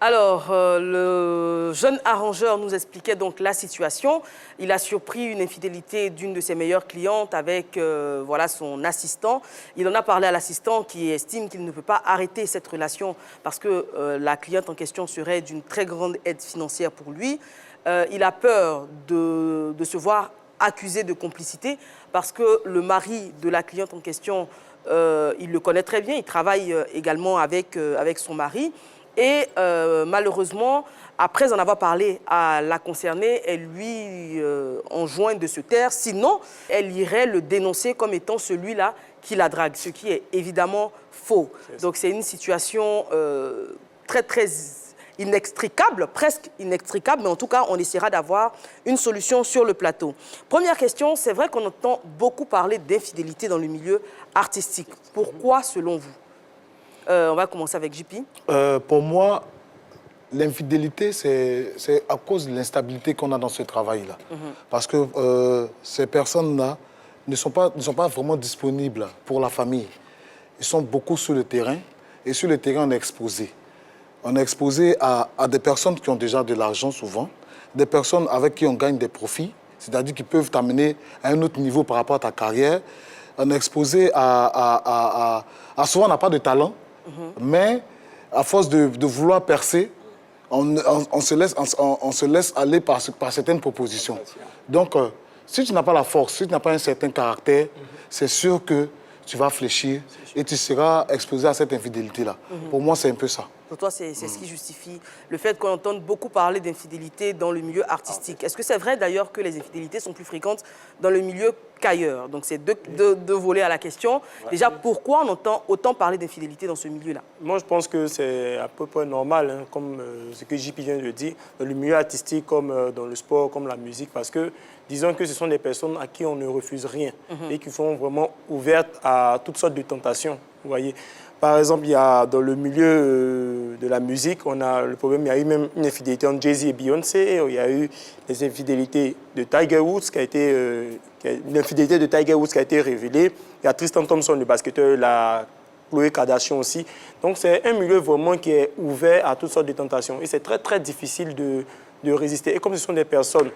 Speaker 1: Alors, le jeune arrangeur nous expliquait donc la situation. Il a surpris une infidélité d'une de ses meilleures clientes avec voilà, son assistant. Il en a parlé à l'assistant qui estime qu'il ne peut pas arrêter cette relation parce que la cliente en question serait d'une très grande aide financière pour lui. Il a peur de se voir accusé de complicité parce que le mari de la cliente en question, il le connaît très bien. Il travaille également avec son mari. Et malheureusement, après en avoir parlé à la concernée, elle lui enjoint de se taire. Sinon, elle irait le dénoncer comme étant celui-là qui la drague, ce qui est évidemment faux. Donc c'est une situation très inextricable, presque inextricable, mais en tout cas, on essaiera d'avoir une solution sur le plateau. Première question, c'est vrai qu'on entend beaucoup parler d'infidélité dans le milieu artistique. Pourquoi, selon vous? On va commencer avec JP.
Speaker 4: Pour moi, l'infidélité, c'est à cause de l'instabilité qu'on a dans ce travail-là. Parce que ces personnes-là ne sont pas vraiment disponibles pour la famille. Ils sont beaucoup sur le terrain. Et sur le terrain, on est exposé. On est exposé à des personnes qui ont déjà de l'argent souvent, des personnes avec qui on gagne des profits, c'est-à-dire qui peuvent t'amener à un autre niveau par rapport à ta carrière. On est exposé à souvent, on n'a pas de talent. Mais à force de vouloir percer, on se laisse aller par certaines propositions. Donc, si tu n'as pas la force, si tu n'as pas un certain caractère, c'est sûr que tu vas fléchir et tu seras exposé à cette infidélité-là. Pour moi, c'est un peu ça.
Speaker 1: Pour toi, c'est ce qui justifie le fait qu'on entende beaucoup parler d'infidélité dans le milieu artistique. Est-ce que c'est vrai d'ailleurs que les infidélités sont plus fréquentes dans le milieu qu'ailleurs? Donc c'est deux volets à la question. Déjà, pourquoi on entend autant parler d'infidélité dans ce milieu-là?
Speaker 3: Moi, je pense que c'est à peu près normal, hein, comme ce que JP vient de dire, dans le milieu artistique, comme dans le sport, comme la musique, parce que disons que ce sont des personnes à qui on ne refuse rien et qui sont vraiment ouvertes à toutes sortes de tentations, vous voyez. Par exemple, il y a, dans le milieu de la musique, on a le problème, il y a eu même une infidélité entre Jay-Z et Beyoncé, il y a eu des infidélités de Tiger Woods une infidélité de Tiger Woods qui a été révélée. Il y a Tristan Thompson, le basketteur, la Khloé Kardashian aussi. Donc c'est un milieu vraiment qui est ouvert à toutes sortes de tentations et c'est très difficile de résister. Et comme ce sont des personnes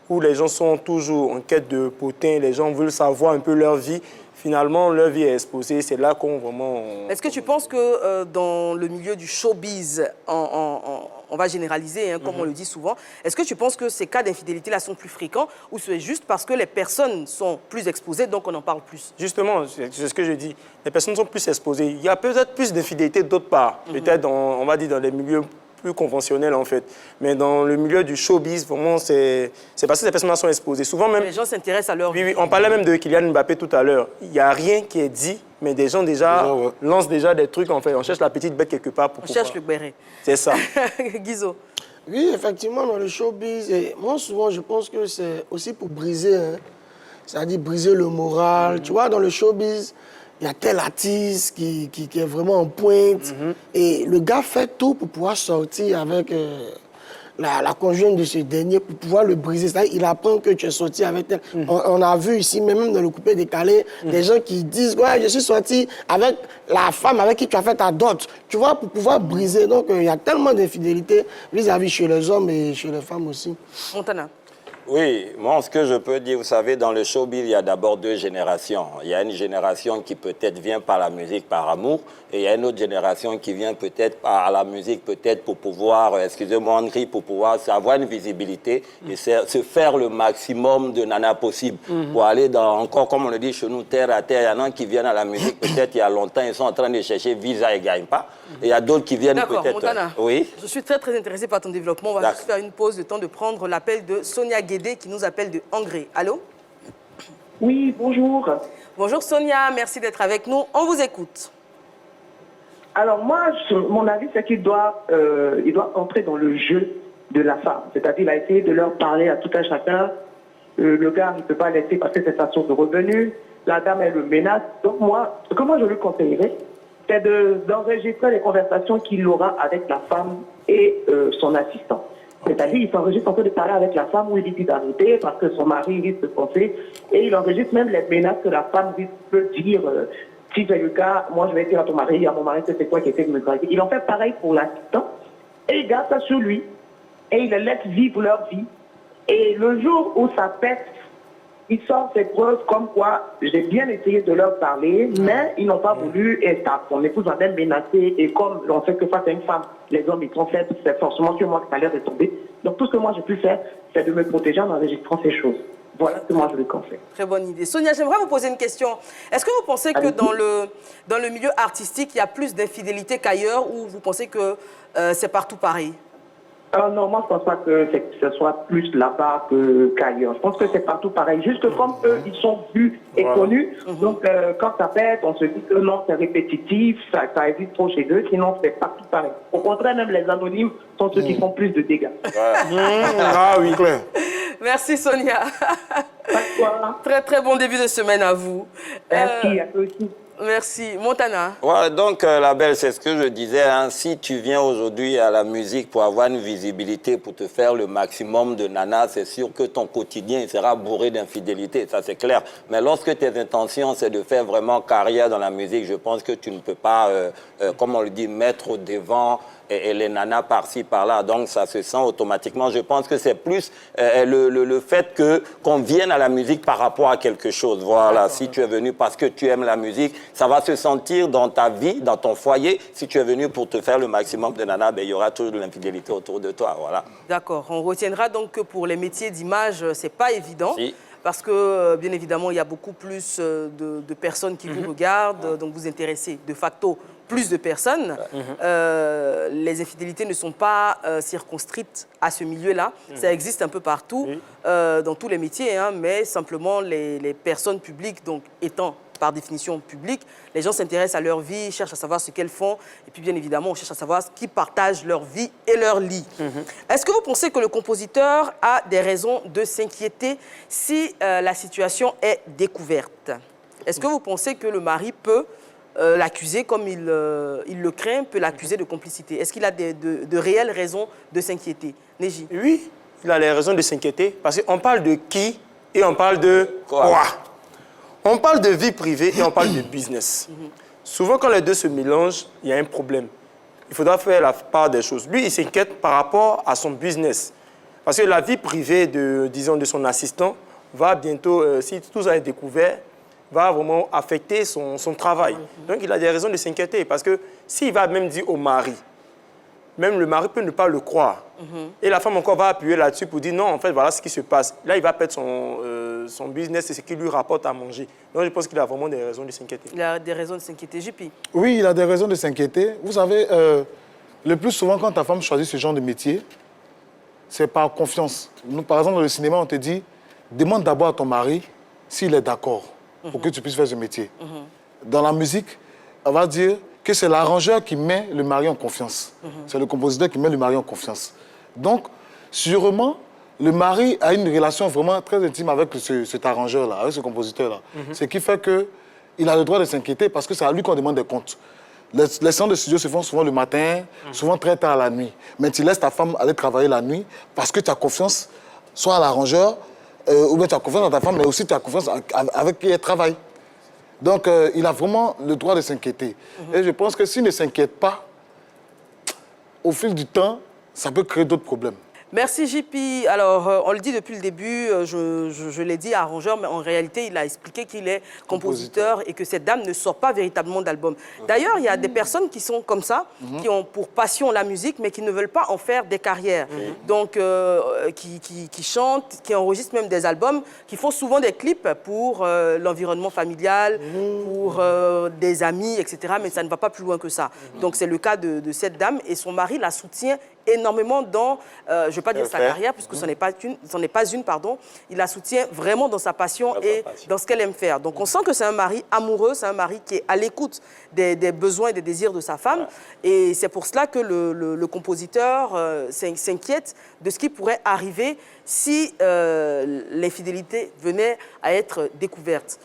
Speaker 3: où les gens sont toujours en quête de potin, les gens veulent savoir un peu leur vie, finalement, leur vie est exposée. C'est là qu'on vraiment...
Speaker 1: Est-ce que tu penses que dans le milieu du showbiz, on va généraliser, hein, comme on le dit souvent, est-ce que tu penses que ces cas d'infidélité-là sont plus fréquents ou c'est juste parce que les personnes sont plus exposées, donc on en parle plus?
Speaker 3: Justement, c'est ce que je dis. Les personnes sont plus exposées. Il y a peut-être plus d'infidélité d'autre part. Peut-être, on va dire, dans les milieux plus conventionnel en fait. Mais dans le milieu du showbiz, vraiment, c'est parce que ces personnes-là sont exposées. Souvent même...
Speaker 1: Les gens s'intéressent à leur vie.
Speaker 3: Oui, on parlait même de Kylian Mbappé tout à l'heure. Il n'y a rien qui est dit, mais des gens déjà lancent déjà des trucs en fait. On cherche la petite bête quelque part.
Speaker 1: On cherche le béret.
Speaker 3: C'est ça.
Speaker 1: Guizot.
Speaker 2: Oui, effectivement, dans le showbiz, moi souvent je pense que c'est aussi pour briser, hein, c'est-à-dire briser le moral. Tu vois, dans le showbiz, il y a tel artiste qui est vraiment en pointe. Et le gars fait tout pour pouvoir sortir avec la conjointe de ce dernier, pour pouvoir le briser. C'est-à-dire il apprend que tu es sorti avec elle. On a vu ici, même dans le coupé décalé, des gens qui disent « Ouais, je suis sorti avec la femme avec qui tu as fait ta dot. » Tu vois, pour pouvoir briser. Donc, il y a tellement d'infidélité vis-à-vis chez les hommes et chez les femmes aussi.
Speaker 1: Montana.
Speaker 5: Oui, moi, ce que je peux dire, vous savez, dans le showbiz, il y a d'abord deux générations. Il y a une génération qui peut-être vient par la musique par amour, et il y a une autre génération qui vient peut-être à la musique, peut-être pour pouvoir, excusez-moi Henri, pour pouvoir avoir une visibilité et se faire le maximum de nana possible. Pour aller dans, encore comme on le dit chez nous, terre à terre. Il y en a qui viennent à la musique, peut-être il y a longtemps, ils sont en train de chercher visa et ne gagnent pas. Et il y a d'autres qui viennent peut-être...
Speaker 1: D'accord, Montana.
Speaker 5: Oui.
Speaker 1: Je suis très intéressé par ton développement. On va juste faire une pause, le temps de prendre l'appel de Sonia Guédé qui nous appelle de Angré. Allô?
Speaker 16: Oui, bonjour.
Speaker 1: Bonjour Sonia, merci d'être avec nous. On vous écoute.
Speaker 16: Alors moi, mon avis, c'est qu'il doit entrer dans le jeu de la femme. C'est-à-dire, il a essayé de leur parler à tout un chacun. Le gars, il ne peut pas laisser parce que c'est sa source de revenus. La dame, elle le menace. Donc moi, ce que moi je lui conseillerais, c'est d'enregistrer les conversations qu'il aura avec la femme et son assistant. C'est-à-dire, il s'enregistre en train de parler avec la femme où il dit d'arrêter parce que son mari risque de penser. Et il enregistre même les menaces que la femme peut dire. Si c'est le cas, moi je vais dire à ton mari, à mon mari que c'est toi qui essaie de me draguer. Il en fait pareil pour l'assistant. Et il garde ça sur lui. Et il les laisse vivre leur vie. Et le jour où ça pète, il sort ses preuves comme quoi j'ai bien essayé de leur parler, mais ils n'ont pas voulu, et son épouse va même menacer, et comme on sait que face à une femme, les hommes ils sont faibles, c'est forcément sur moi que ça a l'air de tomber. Donc tout ce que moi j'ai pu faire, c'est de me protéger en enregistrant ces choses. Voilà ce que moi je lui conseille.
Speaker 1: Très bonne idée. Sonia, j'aimerais vous poser une question. Est-ce que vous pensez que dans le milieu artistique, il y a plus d'infidélité qu'ailleurs, ou vous pensez que c'est partout pareil?
Speaker 16: Non, moi je ne pense pas que ce soit plus là-bas qu'ailleurs. Je pense que c'est partout pareil. Juste comme eux, ils sont vus et connus. Donc quand ça pète, on se dit que non, c'est répétitif, ça évite trop chez eux. Sinon, c'est partout pareil. Au contraire, même les anonymes sont ceux qui font plus de dégâts.
Speaker 3: Ah oui, clair.
Speaker 1: Merci Sonia. Très bon début de semaine à vous.
Speaker 16: Merci, à toi aussi.
Speaker 1: Merci. Montana.
Speaker 5: Ouais, donc, la belle, c'est ce que je disais. Hein, si tu viens aujourd'hui à la musique pour avoir une visibilité, pour te faire le maximum de nanas, c'est sûr que ton quotidien sera bourré d'infidélité, ça c'est clair. Mais lorsque tes intentions, c'est de faire vraiment carrière dans la musique, je pense que tu ne peux pas, comme on le dit, mettre au devant et les nanas par-ci, par-là. Donc, ça se sent automatiquement. Je pense que c'est plus le fait qu'on vienne à la musique par rapport à quelque chose. Voilà, si tu es venu parce que tu aimes la musique, ça va se sentir dans ta vie, dans ton foyer. Si tu es venu pour te faire le maximum de nanas, ben, il y aura toujours de l'infidélité autour de toi. Voilà.
Speaker 1: D'accord. On retiendra donc que pour les métiers d'image, c'est pas évident.
Speaker 5: Si.
Speaker 1: Parce que, bien évidemment, il y a beaucoup plus de personnes qui vous regardent, donc vous intéressez de facto plus de personnes. Les infidélités ne sont pas circonscrites à ce milieu-là. Ça existe un peu partout, dans tous les métiers, hein, mais simplement les personnes publiques, donc étant par définition publiques, les gens s'intéressent à leur vie, cherchent à savoir ce qu'elles font, et puis bien évidemment, on cherche à savoir qui partagent leur vie et leur lit. Est-ce que vous pensez que le compositeur a des raisons de s'inquiéter si la situation est découverte? Est-ce que vous pensez que le mari peut l'accuser comme il le craint, peut l'accuser de complicité? Est-ce qu'il a de réelles raisons de s'inquiéter? Neji?
Speaker 3: Oui, il a les raisons de s'inquiéter, parce qu'on parle de qui et on parle de quoi. On parle de vie privée et on parle de business. Souvent, quand les deux se mélangent, il y a un problème. Il faudra faire la part des choses. Lui, il s'inquiète par rapport à son business. Parce que la vie privée de son assistant va bientôt, si tout ça est découvert, va vraiment affecter son travail. Donc, il a des raisons de s'inquiéter. Parce que s'il va même dire au mari, même le mari peut ne pas le croire. Et la femme encore va appuyer là-dessus pour dire non, en fait, voilà ce qui se passe. Là, il va perdre son business et ce qui lui rapporte à manger. Donc, je pense qu'il a vraiment des raisons de s'inquiéter.
Speaker 1: Il a des raisons de s'inquiéter. JP?
Speaker 4: Oui, il a des raisons de s'inquiéter. Vous savez, le plus souvent, quand ta femme choisit ce genre de métier, c'est par confiance. Nous, par exemple, dans le cinéma, on te dit, demande d'abord à ton mari s'il est d'accord pour que tu puisses faire ce métier. Dans la musique, on va dire que c'est l'arrangeur qui met le mari en confiance. C'est le compositeur qui met le mari en confiance. Donc, sûrement, le mari a une relation vraiment très intime avec cet arrangeur-là, avec ce compositeur-là. Ce qui fait qu'il a le droit de s'inquiéter parce que c'est à lui qu'on demande des comptes. Les séances de studio se font souvent le matin, souvent très tard la nuit. Mais tu laisses ta femme aller travailler la nuit parce que tu as confiance soit à l'arrangeur, ou bien tu as confiance dans ta femme, mais aussi tu as confiance avec qui elle travaille. Donc, il a vraiment le droit de s'inquiéter. Et je pense que s'il ne s'inquiète pas, au fil du temps, ça peut créer d'autres problèmes.
Speaker 1: Merci JP. Alors, on le dit depuis le début, je l'ai dit à Arrangeur, mais en réalité, il a expliqué qu'il est compositeur et que cette dame ne sort pas véritablement d'album. D'ailleurs, il y a des personnes qui sont comme ça, qui ont pour passion la musique, mais qui ne veulent pas en faire des carrières. Donc, qui chantent, qui enregistrent même des albums, qui font souvent des clips pour l'environnement familial, pour des amis, etc. Mais ça ne va pas plus loin que ça. Donc, c'est le cas de cette dame et son mari la soutient énormément dans, je ne vais pas dire sa carrière, puisque ce n'est pas une, pardon. Il la soutient vraiment dans sa passion et dans ce qu'elle aime faire. Donc on sent que c'est un mari amoureux, c'est un mari qui est à l'écoute des besoins et des désirs de sa femme. Et c'est pour cela que le compositeur s'inquiète de ce qui pourrait arriver si l'infidélité venait à être découverte.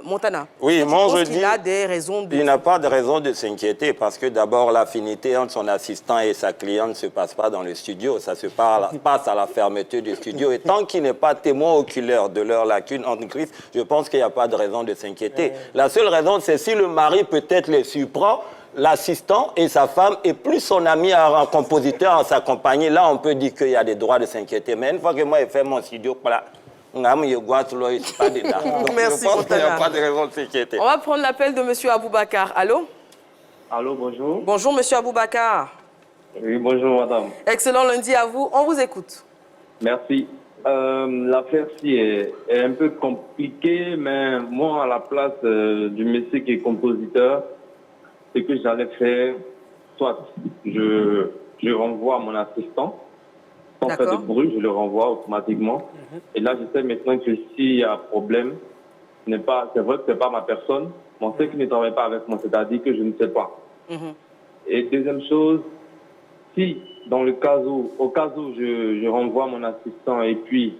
Speaker 1: Montana,
Speaker 5: oui, moi je dis
Speaker 1: qu'il a des raisons de...
Speaker 5: Il n'a pas de raison de s'inquiéter parce que d'abord l'affinité entre son assistant et sa cliente ne se passe pas dans le studio, ça se passe à la fermeture du studio. Et tant qu'il n'est pas témoin oculaire de leurs lacunes en Christ, je pense qu'il n'y a pas de raison de s'inquiéter. La seule raison, c'est si le mari peut-être les surprend, l'assistant et sa femme et plus son ami un compositeur en sa compagnie, là on peut dire qu'il y a des droits de s'inquiéter. Mais une fois que moi j'ai fait mon studio, voilà. Merci,
Speaker 1: Montana.
Speaker 5: Pas de raison de s'inquiéter.
Speaker 1: On va prendre l'appel de M. Aboubacar. Allô?
Speaker 17: Allô, bonjour.
Speaker 1: Bonjour, M. Aboubacar.
Speaker 17: Oui, bonjour, madame.
Speaker 1: Excellent lundi à vous. On vous écoute.
Speaker 17: Merci. L'affaire-ci est un peu compliquée, mais moi, à la place du monsieur qui est compositeur, ce que j'allais faire, soit je renvoie mon assistant, sans faire de bruit, je le renvoie automatiquement. Et là, je sais maintenant que s'il y a un problème, c'est vrai que ce n'est pas ma personne, mais on sait qu'il ne travaille pas avec moi, c'est-à-dire que je ne sais pas. Et deuxième chose, si, au cas où je renvoie mon assistant et puis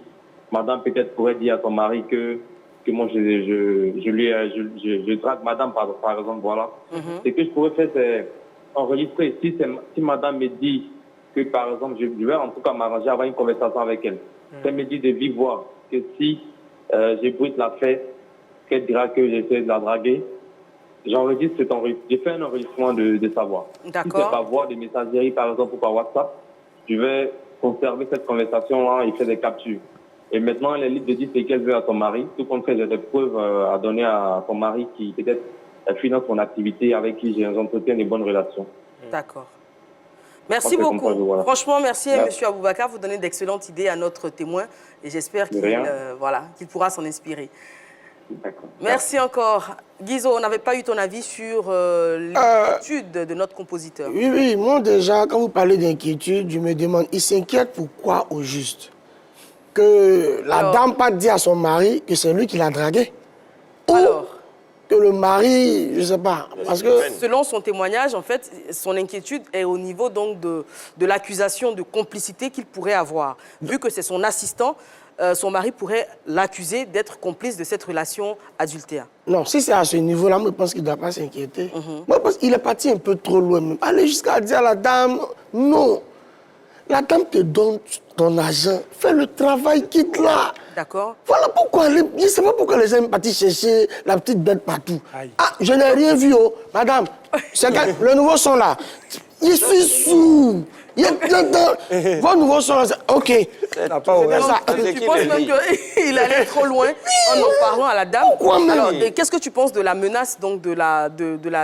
Speaker 17: madame peut-être pourrait dire à son mari que moi je traque madame par exemple, voilà. Ce que je pourrais faire, c'est enregistrer. Si madame me dit que par exemple, je vais en tout cas m'arranger à avoir une conversation avec elle. Elle me dit de vive voix que si j'ébruite la fête, qu'elle dira que j'essaie de la draguer, j'enregistre cet enregistrement. J'ai fait un enregistrement de sa voix.
Speaker 1: D'accord.
Speaker 17: Si c'est par voie de messagerie, par exemple, ou par WhatsApp, je vais conserver cette conversation-là et faire des captures. Et maintenant, elle est libre de dire ce qu'elle veut à son mari. Tout compte fait, j'ai des preuves à donner à son mari qui peut-être finance son activité, avec qui j'entretiens des bonnes relations.
Speaker 1: D'accord. Merci beaucoup. Voilà. Franchement, merci, M. Aboubacar. Vous donnez d'excellentes idées à notre témoin et j'espère qu'il pourra s'en inspirer. Merci encore. Guizo, on n'avait pas eu ton avis sur l'inquiétude de notre compositeur.
Speaker 2: Oui, moi déjà, quand vous parlez d'inquiétude, je me demande, il s'inquiète pourquoi au juste? Que la dame pas dit à son mari que c'est lui qui l'a dragué?
Speaker 1: Alors
Speaker 2: que le mari, je ne sais pas, parce que...
Speaker 1: Selon son témoignage, en fait, son inquiétude est au niveau donc de l'accusation de complicité qu'il pourrait avoir. Vu que c'est son assistant, son mari pourrait l'accuser d'être complice de cette relation adultère.
Speaker 2: Non, si c'est à ce niveau-là, moi, je pense qu'il ne doit pas s'inquiéter. Moi, je pense qu'il est parti un peu trop loin. Même. Aller jusqu'à dire à la dame, non, la dame te donne ton argent, fais le travail, quitte-la.
Speaker 1: D'accord.
Speaker 2: Voilà pourquoi, je ne sais pas pourquoi les gens sont partis chercher la petite bête partout. Aïe. Ah, je n'ai rien vu, oh. Madame, le nouveau son là, je suis sourd. Vos nouveaux son là, ok.
Speaker 1: Tu penses même qu'il allait trop loin en parlant à la dame? Alors, qu'est-ce que tu penses de la menace donc, de la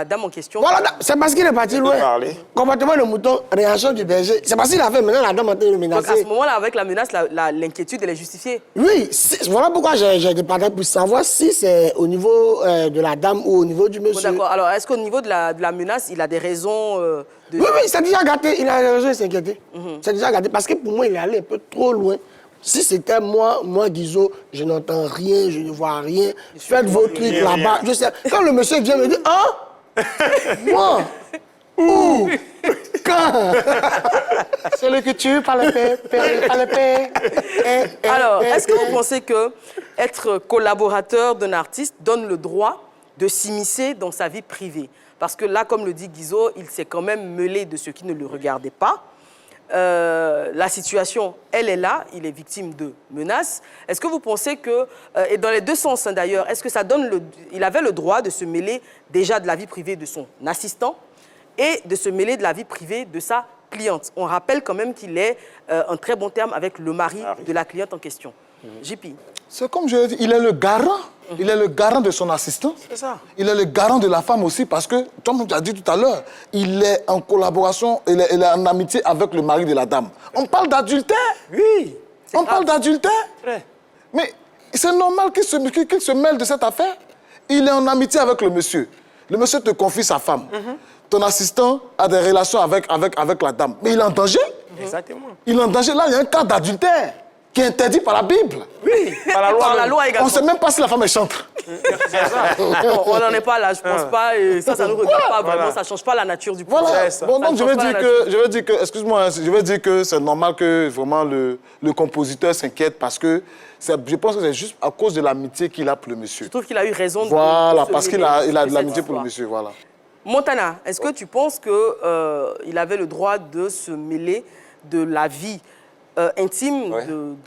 Speaker 1: dame en question?
Speaker 2: Voilà, c'est parce qu'il est parti loin. Comportement de mouton, réaction du berger. C'est parce qu'il a fait maintenant la dame en train de le menacer.
Speaker 1: Donc à ce moment-là, avec la menace, l'inquiétude, elle est justifiée?
Speaker 2: Oui, voilà pourquoi j'ai des patins pour savoir si c'est au niveau de la dame ou au niveau du monsieur.
Speaker 1: D'accord, alors est-ce qu'au niveau de la menace, il a des raisons
Speaker 2: Oui, c'est déjà gâté, il a raison de s'inquiéter. C'est déjà gâté, parce que pour moi, il est allé un peu trop loin. Si c'était moi, Guizo, je n'entends rien, je ne vois rien. Faites vos trucs là-bas. Je sais. Quand le monsieur vient me dire, hein? Moi? Où? Quand? C'est le que tu veux, pas le paix.
Speaker 1: Alors, est-ce que vous pensez que être collaborateur d'un artiste donne le droit de s'immiscer dans sa vie privée? Parce que là, comme le dit Guizo, il s'est quand même mêlé de ce qui ne le regardait pas. La situation, elle est là, il est victime de menaces. Est-ce que vous pensez que, et dans les deux sens hein, d'ailleurs, est-ce que ça donne il avait le droit de se mêler déjà de la vie privée de son assistant et de se mêler de la vie privée de sa cliente. On rappelle quand même qu'il est en très bon terme avec le mari de la cliente en question. JP.
Speaker 4: C'est comme je l'ai dit, il est le garant. Il est le garant de son assistant.
Speaker 3: C'est ça.
Speaker 4: Il est le garant de la femme aussi parce que, comme tu as dit tout à l'heure, il est en collaboration, il est en amitié avec le mari de la dame. On parle d'adultère.
Speaker 3: Oui.
Speaker 4: On parle d'adultère. Mais c'est normal qu'il se mêle de cette affaire. Il est en amitié avec le monsieur. Le monsieur te confie sa femme. Ton assistant a des relations avec la dame. Mais il est en danger.
Speaker 3: Exactement.
Speaker 4: Il est en danger. Là, il y a un cas d'adultère qui est interdit par la Bible.
Speaker 3: Oui, par la loi.
Speaker 1: Par la loi également.
Speaker 4: On ne sait même pas si la femme est chantre.
Speaker 1: Bon, on n'en est pas là, je pense pas. Et ça ne nous regarde pas vraiment. Ça ne change pas la nature du projet.
Speaker 4: Voilà. Bon, donc je veux dire que, excuse-moi, je veux dire que c'est normal que vraiment le compositeur s'inquiète parce que je pense que c'est juste à cause de l'amitié qu'il a pour le monsieur.
Speaker 1: Je trouve qu'il a eu raison de
Speaker 4: Voilà, parce qu'il a de l'amitié pour le monsieur, voilà.
Speaker 1: Montana, est-ce que tu penses qu'il avait le droit de se mêler de la vie intime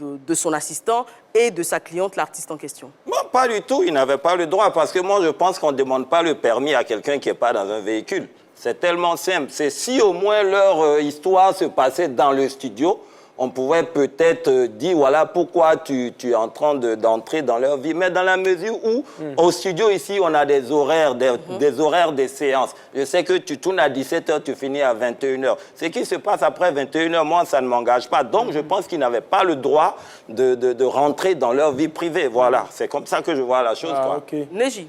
Speaker 1: de son assistant et de sa cliente, l'artiste en question?
Speaker 5: Bon, pas du tout, il n'avait pas le droit parce que moi je pense qu'on ne demande pas le permis à quelqu'un qui n'est pas dans un véhicule. C'est tellement simple. C'est si au moins leur histoire se passait dans le studio, on pouvait peut-être dire, voilà, pourquoi tu es en train d'entrer dans leur vie. Mais dans la mesure où, au studio ici, on a des horaires, des horaires de séances. Je sais que tu tournes à 17h, tu finis à 21h. Ce qui se passe après 21h, moi, ça ne m'engage pas. Donc, je pense qu'ils n'avaient pas le droit de rentrer dans leur vie privée. Voilà, c'est comme ça que je vois la chose.
Speaker 1: Neji.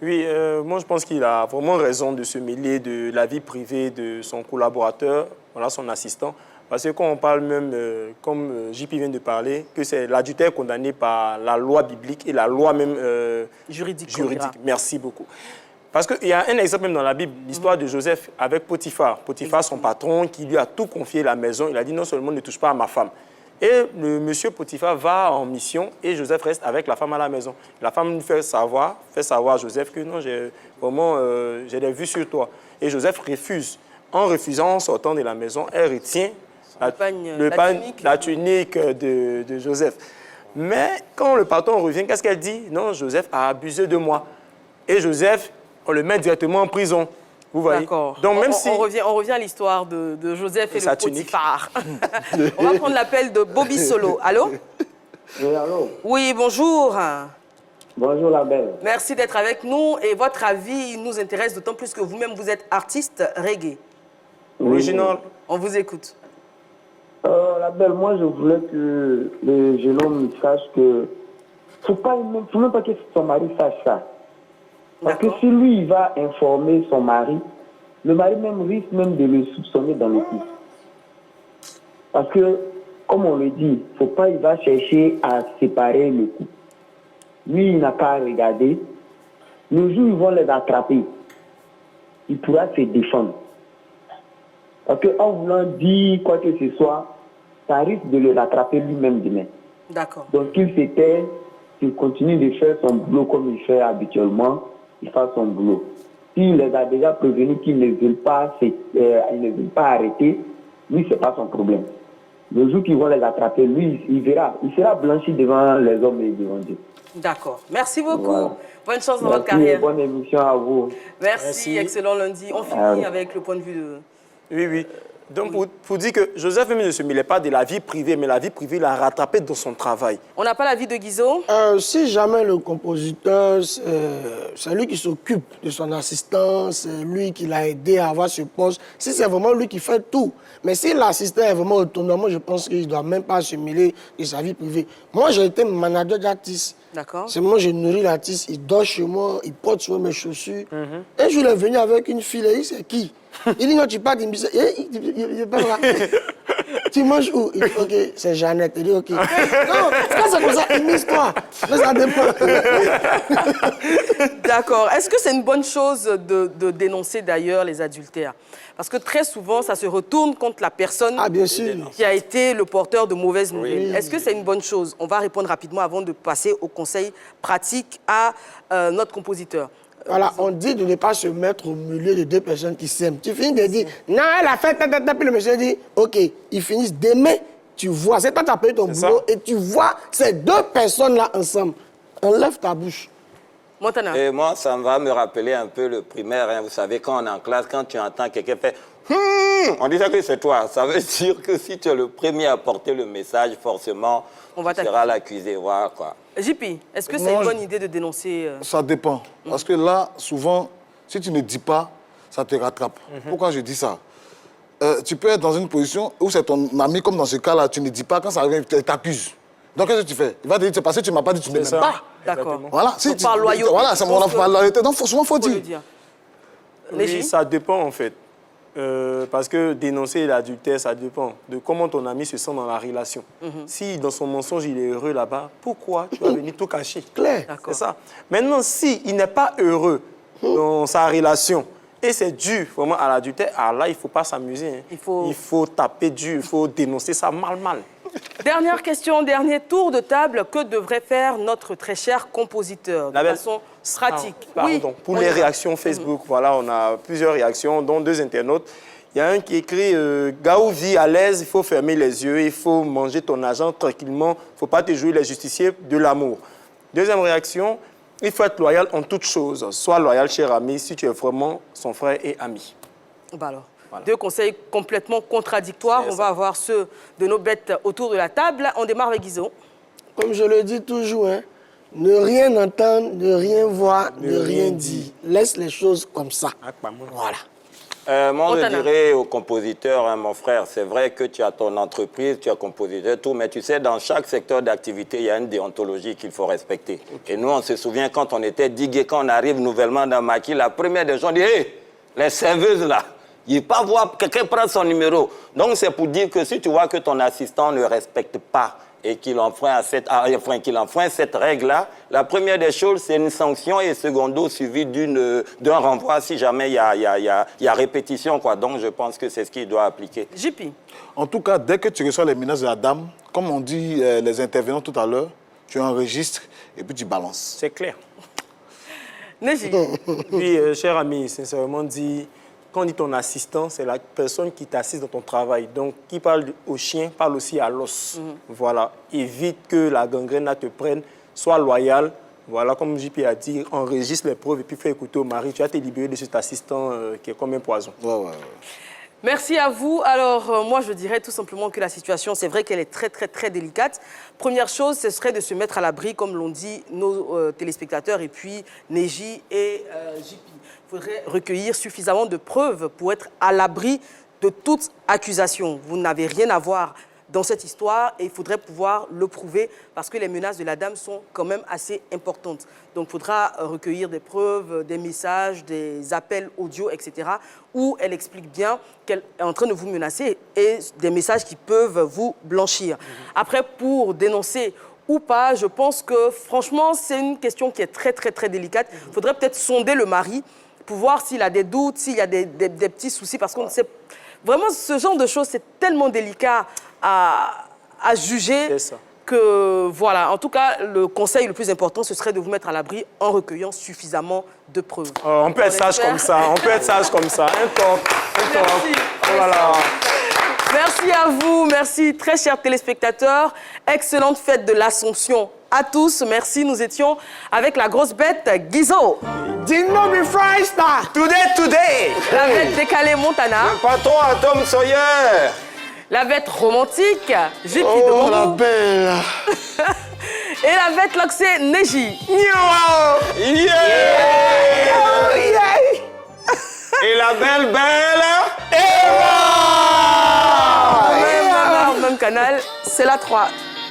Speaker 3: Oui, moi, je pense qu'il a vraiment raison de se mêler de la vie privée de son collaborateur, voilà, son assistant. Parce que quand on parle même, comme JP vient de parler, que c'est l'adultère condamné par la loi biblique et la loi même
Speaker 1: juridique.
Speaker 3: Merci beaucoup. Parce qu'il y a un exemple même dans la Bible, l'histoire de Joseph avec Potiphar. Potiphar, son patron, qui lui a tout confié la maison. Il a dit non seulement ne touche pas à ma femme. Et le monsieur Potiphar va en mission et Joseph reste avec la femme à la maison. La femme lui fait savoir à Joseph que non, j'ai des vues sur toi. Et Joseph refuse. En refusant, en sortant de la maison, elle retient la tunique de Joseph. Mais quand le patron revient, qu'est-ce qu'elle dit? Non, Joseph a abusé de moi. Et Joseph, on le met directement en prison. Vous voyez?
Speaker 1: D'accord.
Speaker 3: Donc même
Speaker 1: on revient à l'histoire de Joseph et le Potiphar. On va prendre l'appel de Bobby Solo. Allô?
Speaker 18: Oui, allô?
Speaker 1: Oui, bonjour.
Speaker 18: Bonjour, la belle.
Speaker 1: Merci d'être avec nous. Et votre avis nous intéresse d'autant plus que vous-même, vous êtes artiste reggae.
Speaker 3: Original.
Speaker 1: On vous écoute.
Speaker 18: La belle, moi, je voulais que le jeune homme sache que faut même pas que son mari sache ça. Parce que si lui, il va informer son mari, le mari même risque même de le soupçonner dans le coup. Parce que, comme on le dit, faut pas il va chercher à séparer le couple. Lui, il n'a qu'à regarder. Le jour où ils vont les attraper, il pourra se défendre. Parce qu'en voulant dire quoi que ce soit, ça risque de le rattraper lui-même demain.
Speaker 1: D'accord.
Speaker 18: Donc il se tait, il continue de faire son boulot comme il fait habituellement, il fait son boulot. S'il les a déjà prévenus qu'ils ne veulent pas, arrêter, lui, ce n'est pas son problème. Le jour qu'ils vont les attraper, lui, il verra. Il sera blanchi devant les hommes et devant Dieu.
Speaker 1: D'accord. Merci beaucoup. Voilà. Bonne chance dans
Speaker 18: Merci
Speaker 1: votre carrière.
Speaker 18: Bonne émission à vous.
Speaker 1: Merci. Excellent lundi. On finit avec le point de vue de...
Speaker 3: Oui, oui. Donc, pour dire que Joseph même ne se mêlait pas de la vie privée, mais la vie privée l'a rattrapé dans son travail.
Speaker 1: On n'a pas l'avis de Guizot?
Speaker 2: Si jamais le compositeur, c'est lui qui s'occupe de son assistant, c'est lui qui l'a aidé à avoir ce poste, si c'est vraiment lui qui fait tout. Mais si l'assistant est vraiment autonome, je pense qu'il ne doit même pas se mêler de sa vie privée. Moi, j'ai été manager d'artiste.
Speaker 1: D'accord.
Speaker 2: C'est moi, je nourris l'artiste, il dort chez moi, il porte sur mes chaussures. Un jour, il est venu avec une fille, il dit, c'est qui? Il dit, non, tu pars d'une musique. Il pas là. Tu manges où? Il dit, ok, c'est Jeannette. Il dit, ok. Non, quand c'est comme ça, une histoire. Mais ça dépend.
Speaker 1: D'accord. Est-ce que c'est une bonne chose de dénoncer d'ailleurs les adultères? Parce que très souvent, ça se retourne contre la personne qui a été le porteur de mauvaises nouvelles. Est-ce que c'est une bonne chose? On va répondre rapidement avant de passer au conseil pratique à notre compositeur.
Speaker 2: Voilà, on dit de ne pas se mettre au milieu de deux personnes qui s'aiment. Tu finis de dire, non, elle a fait, puis le monsieur dit, ok, ils finissent demain, tu vois, c'est toi qui as payé ton boulot et tu vois ces deux personnes-là ensemble. Enlève ta bouche.
Speaker 1: Montana.
Speaker 5: Et moi, ça va me rappeler un peu le primaire. Hein. Vous savez, quand on est en classe, quand tu entends quelqu'un faire on dit que c'est toi. Ça veut dire que si tu es le premier à porter le message, forcément, tu seras l'accusé. Voilà, quoi.
Speaker 1: JP, est-ce que c'est une bonne idée de dénoncer
Speaker 4: Ça dépend. Parce que là, souvent, si tu ne dis pas, ça te rattrape. Pourquoi je dis ça? Tu peux être dans une position où c'est ton ami, comme dans ce cas-là, tu ne dis pas, quand ça arrive, tu t'accuses. Donc, qu'est-ce que tu fais? Il va te dire, c'est parce que tu ne m'as pas dit, tu ne m'aimes pas.
Speaker 1: D'accord.
Speaker 4: Voilà. Si
Speaker 1: par loyauté.
Speaker 4: Voilà, c'est mon loyauté. Donc, souvent, il faut dire.
Speaker 3: Oui, ça dépend, en fait. Parce que dénoncer l'adultère, ça dépend de comment ton ami se sent dans la relation. Si dans son mensonge, il est heureux là-bas, pourquoi tu vas venir tout cacher?
Speaker 2: Clair.
Speaker 3: C'est ça. Maintenant, s'il n'est pas heureux dans sa relation, et c'est dû vraiment à l'adultère, là, il ne faut pas s'amuser. Hein. Il faut taper dur, il faut dénoncer ça mal.
Speaker 1: Dernière question, dernier tour de table. Que devrait faire notre très cher compositeur de façon stratégique?
Speaker 3: Pardon. Pour les réactions Facebook, voilà, on a plusieurs réactions, dont 2 internautes. Il y a un qui écrit Gaou vit à l'aise, il faut fermer les yeux, il faut manger ton argent tranquillement, il ne faut pas te jouer les justiciers de l'amour. Deuxième réaction, il faut être loyal en toutes choses. Sois loyal, cher ami, si tu es vraiment son frère et ami.
Speaker 1: Bah alors. Voilà. 2 conseils complètement contradictoires. On va avoir ceux de nos bêtes autour de la table. On démarre avec Guizot.
Speaker 2: Comme je le dis toujours, hein, ne rien entendre, ne rien voir, ne rien dire. Laisse les choses comme ça. Voilà.
Speaker 5: Moi, je dirais au compositeur, hein, mon frère, c'est vrai que tu as ton entreprise, tu es compositeur, tout, mais tu sais, dans chaque secteur d'activité, il y a une déontologie qu'il faut respecter. Et nous, on se souvient quand on était digué, quand on arrive nouvellement dans Maquis, la première des gens dit, hé, les serveuses là. Il ne peut pas voir quelqu'un prendre son numéro. Donc, c'est pour dire que si tu vois que ton assistant ne respecte pas et qu'il enfreint cette règle-là, la première des choses, c'est une sanction et secondo suivi d'un renvoi si jamais il y a répétition, quoi. Donc, je pense que c'est ce qu'il doit appliquer.
Speaker 1: JP.
Speaker 4: En tout cas, dès que tu reçois les menaces de la dame, comme on dit les intervenants tout à l'heure, tu enregistres et puis tu balances.
Speaker 3: C'est clair.
Speaker 1: Neji.
Speaker 3: Puis, cher ami, sincèrement dit... Quand on dit ton assistant, c'est la personne qui t'assiste dans ton travail. Donc, qui parle au chien, parle aussi à l'os. Voilà. Évite que la gangrène te prenne. Sois loyal. Voilà, comme JP a dit, enregistre les preuves et puis fais écouter au mari. Tu vas te libérer de cet assistant qui est comme un poison.
Speaker 1: Merci à vous. Alors, moi, je dirais tout simplement que la situation, c'est vrai qu'elle est très délicate. Première chose, ce serait de se mettre à l'abri, comme l'ont dit nos téléspectateurs, et puis Neji et JP. Il faudrait recueillir suffisamment de preuves pour être à l'abri de toute accusation. Vous n'avez rien à voir dans cette histoire et il faudrait pouvoir le prouver parce que les menaces de la dame sont quand même assez importantes. Donc, il faudra recueillir des preuves, des messages, des appels audio, etc. où elle explique bien qu'elle est en train de vous menacer et des messages qui peuvent vous blanchir. Après, pour dénoncer ou pas, je pense que franchement, c'est une question qui est très délicate. Il faudrait peut-être sonder le mari pour voir s'il a des doutes, s'il y a des petits soucis, parce qu'on ne sait vraiment ce genre de choses, c'est tellement délicat à juger que voilà. En tout cas, le conseil le plus important, ce serait de vous mettre à l'abri en recueillant suffisamment de preuves.
Speaker 3: On peut être sage comme ça, Un top.
Speaker 1: Merci.
Speaker 3: Oh là là.
Speaker 1: Merci à vous, merci très chers téléspectateurs. Excellente fête de l'Assomption à tous. Merci, nous étions avec la grosse bête Guizot.
Speaker 2: Dino be Freistar.
Speaker 3: Today.
Speaker 1: La bête décalée Montana.
Speaker 5: Le patron à Tom Sawyer.
Speaker 1: La bête romantique JP de
Speaker 2: Oh,
Speaker 1: Bongo.
Speaker 2: la belle.
Speaker 1: Et la bête loxée Neji.
Speaker 5: Et la belle
Speaker 1: Eva. Même canal, c'est la 3.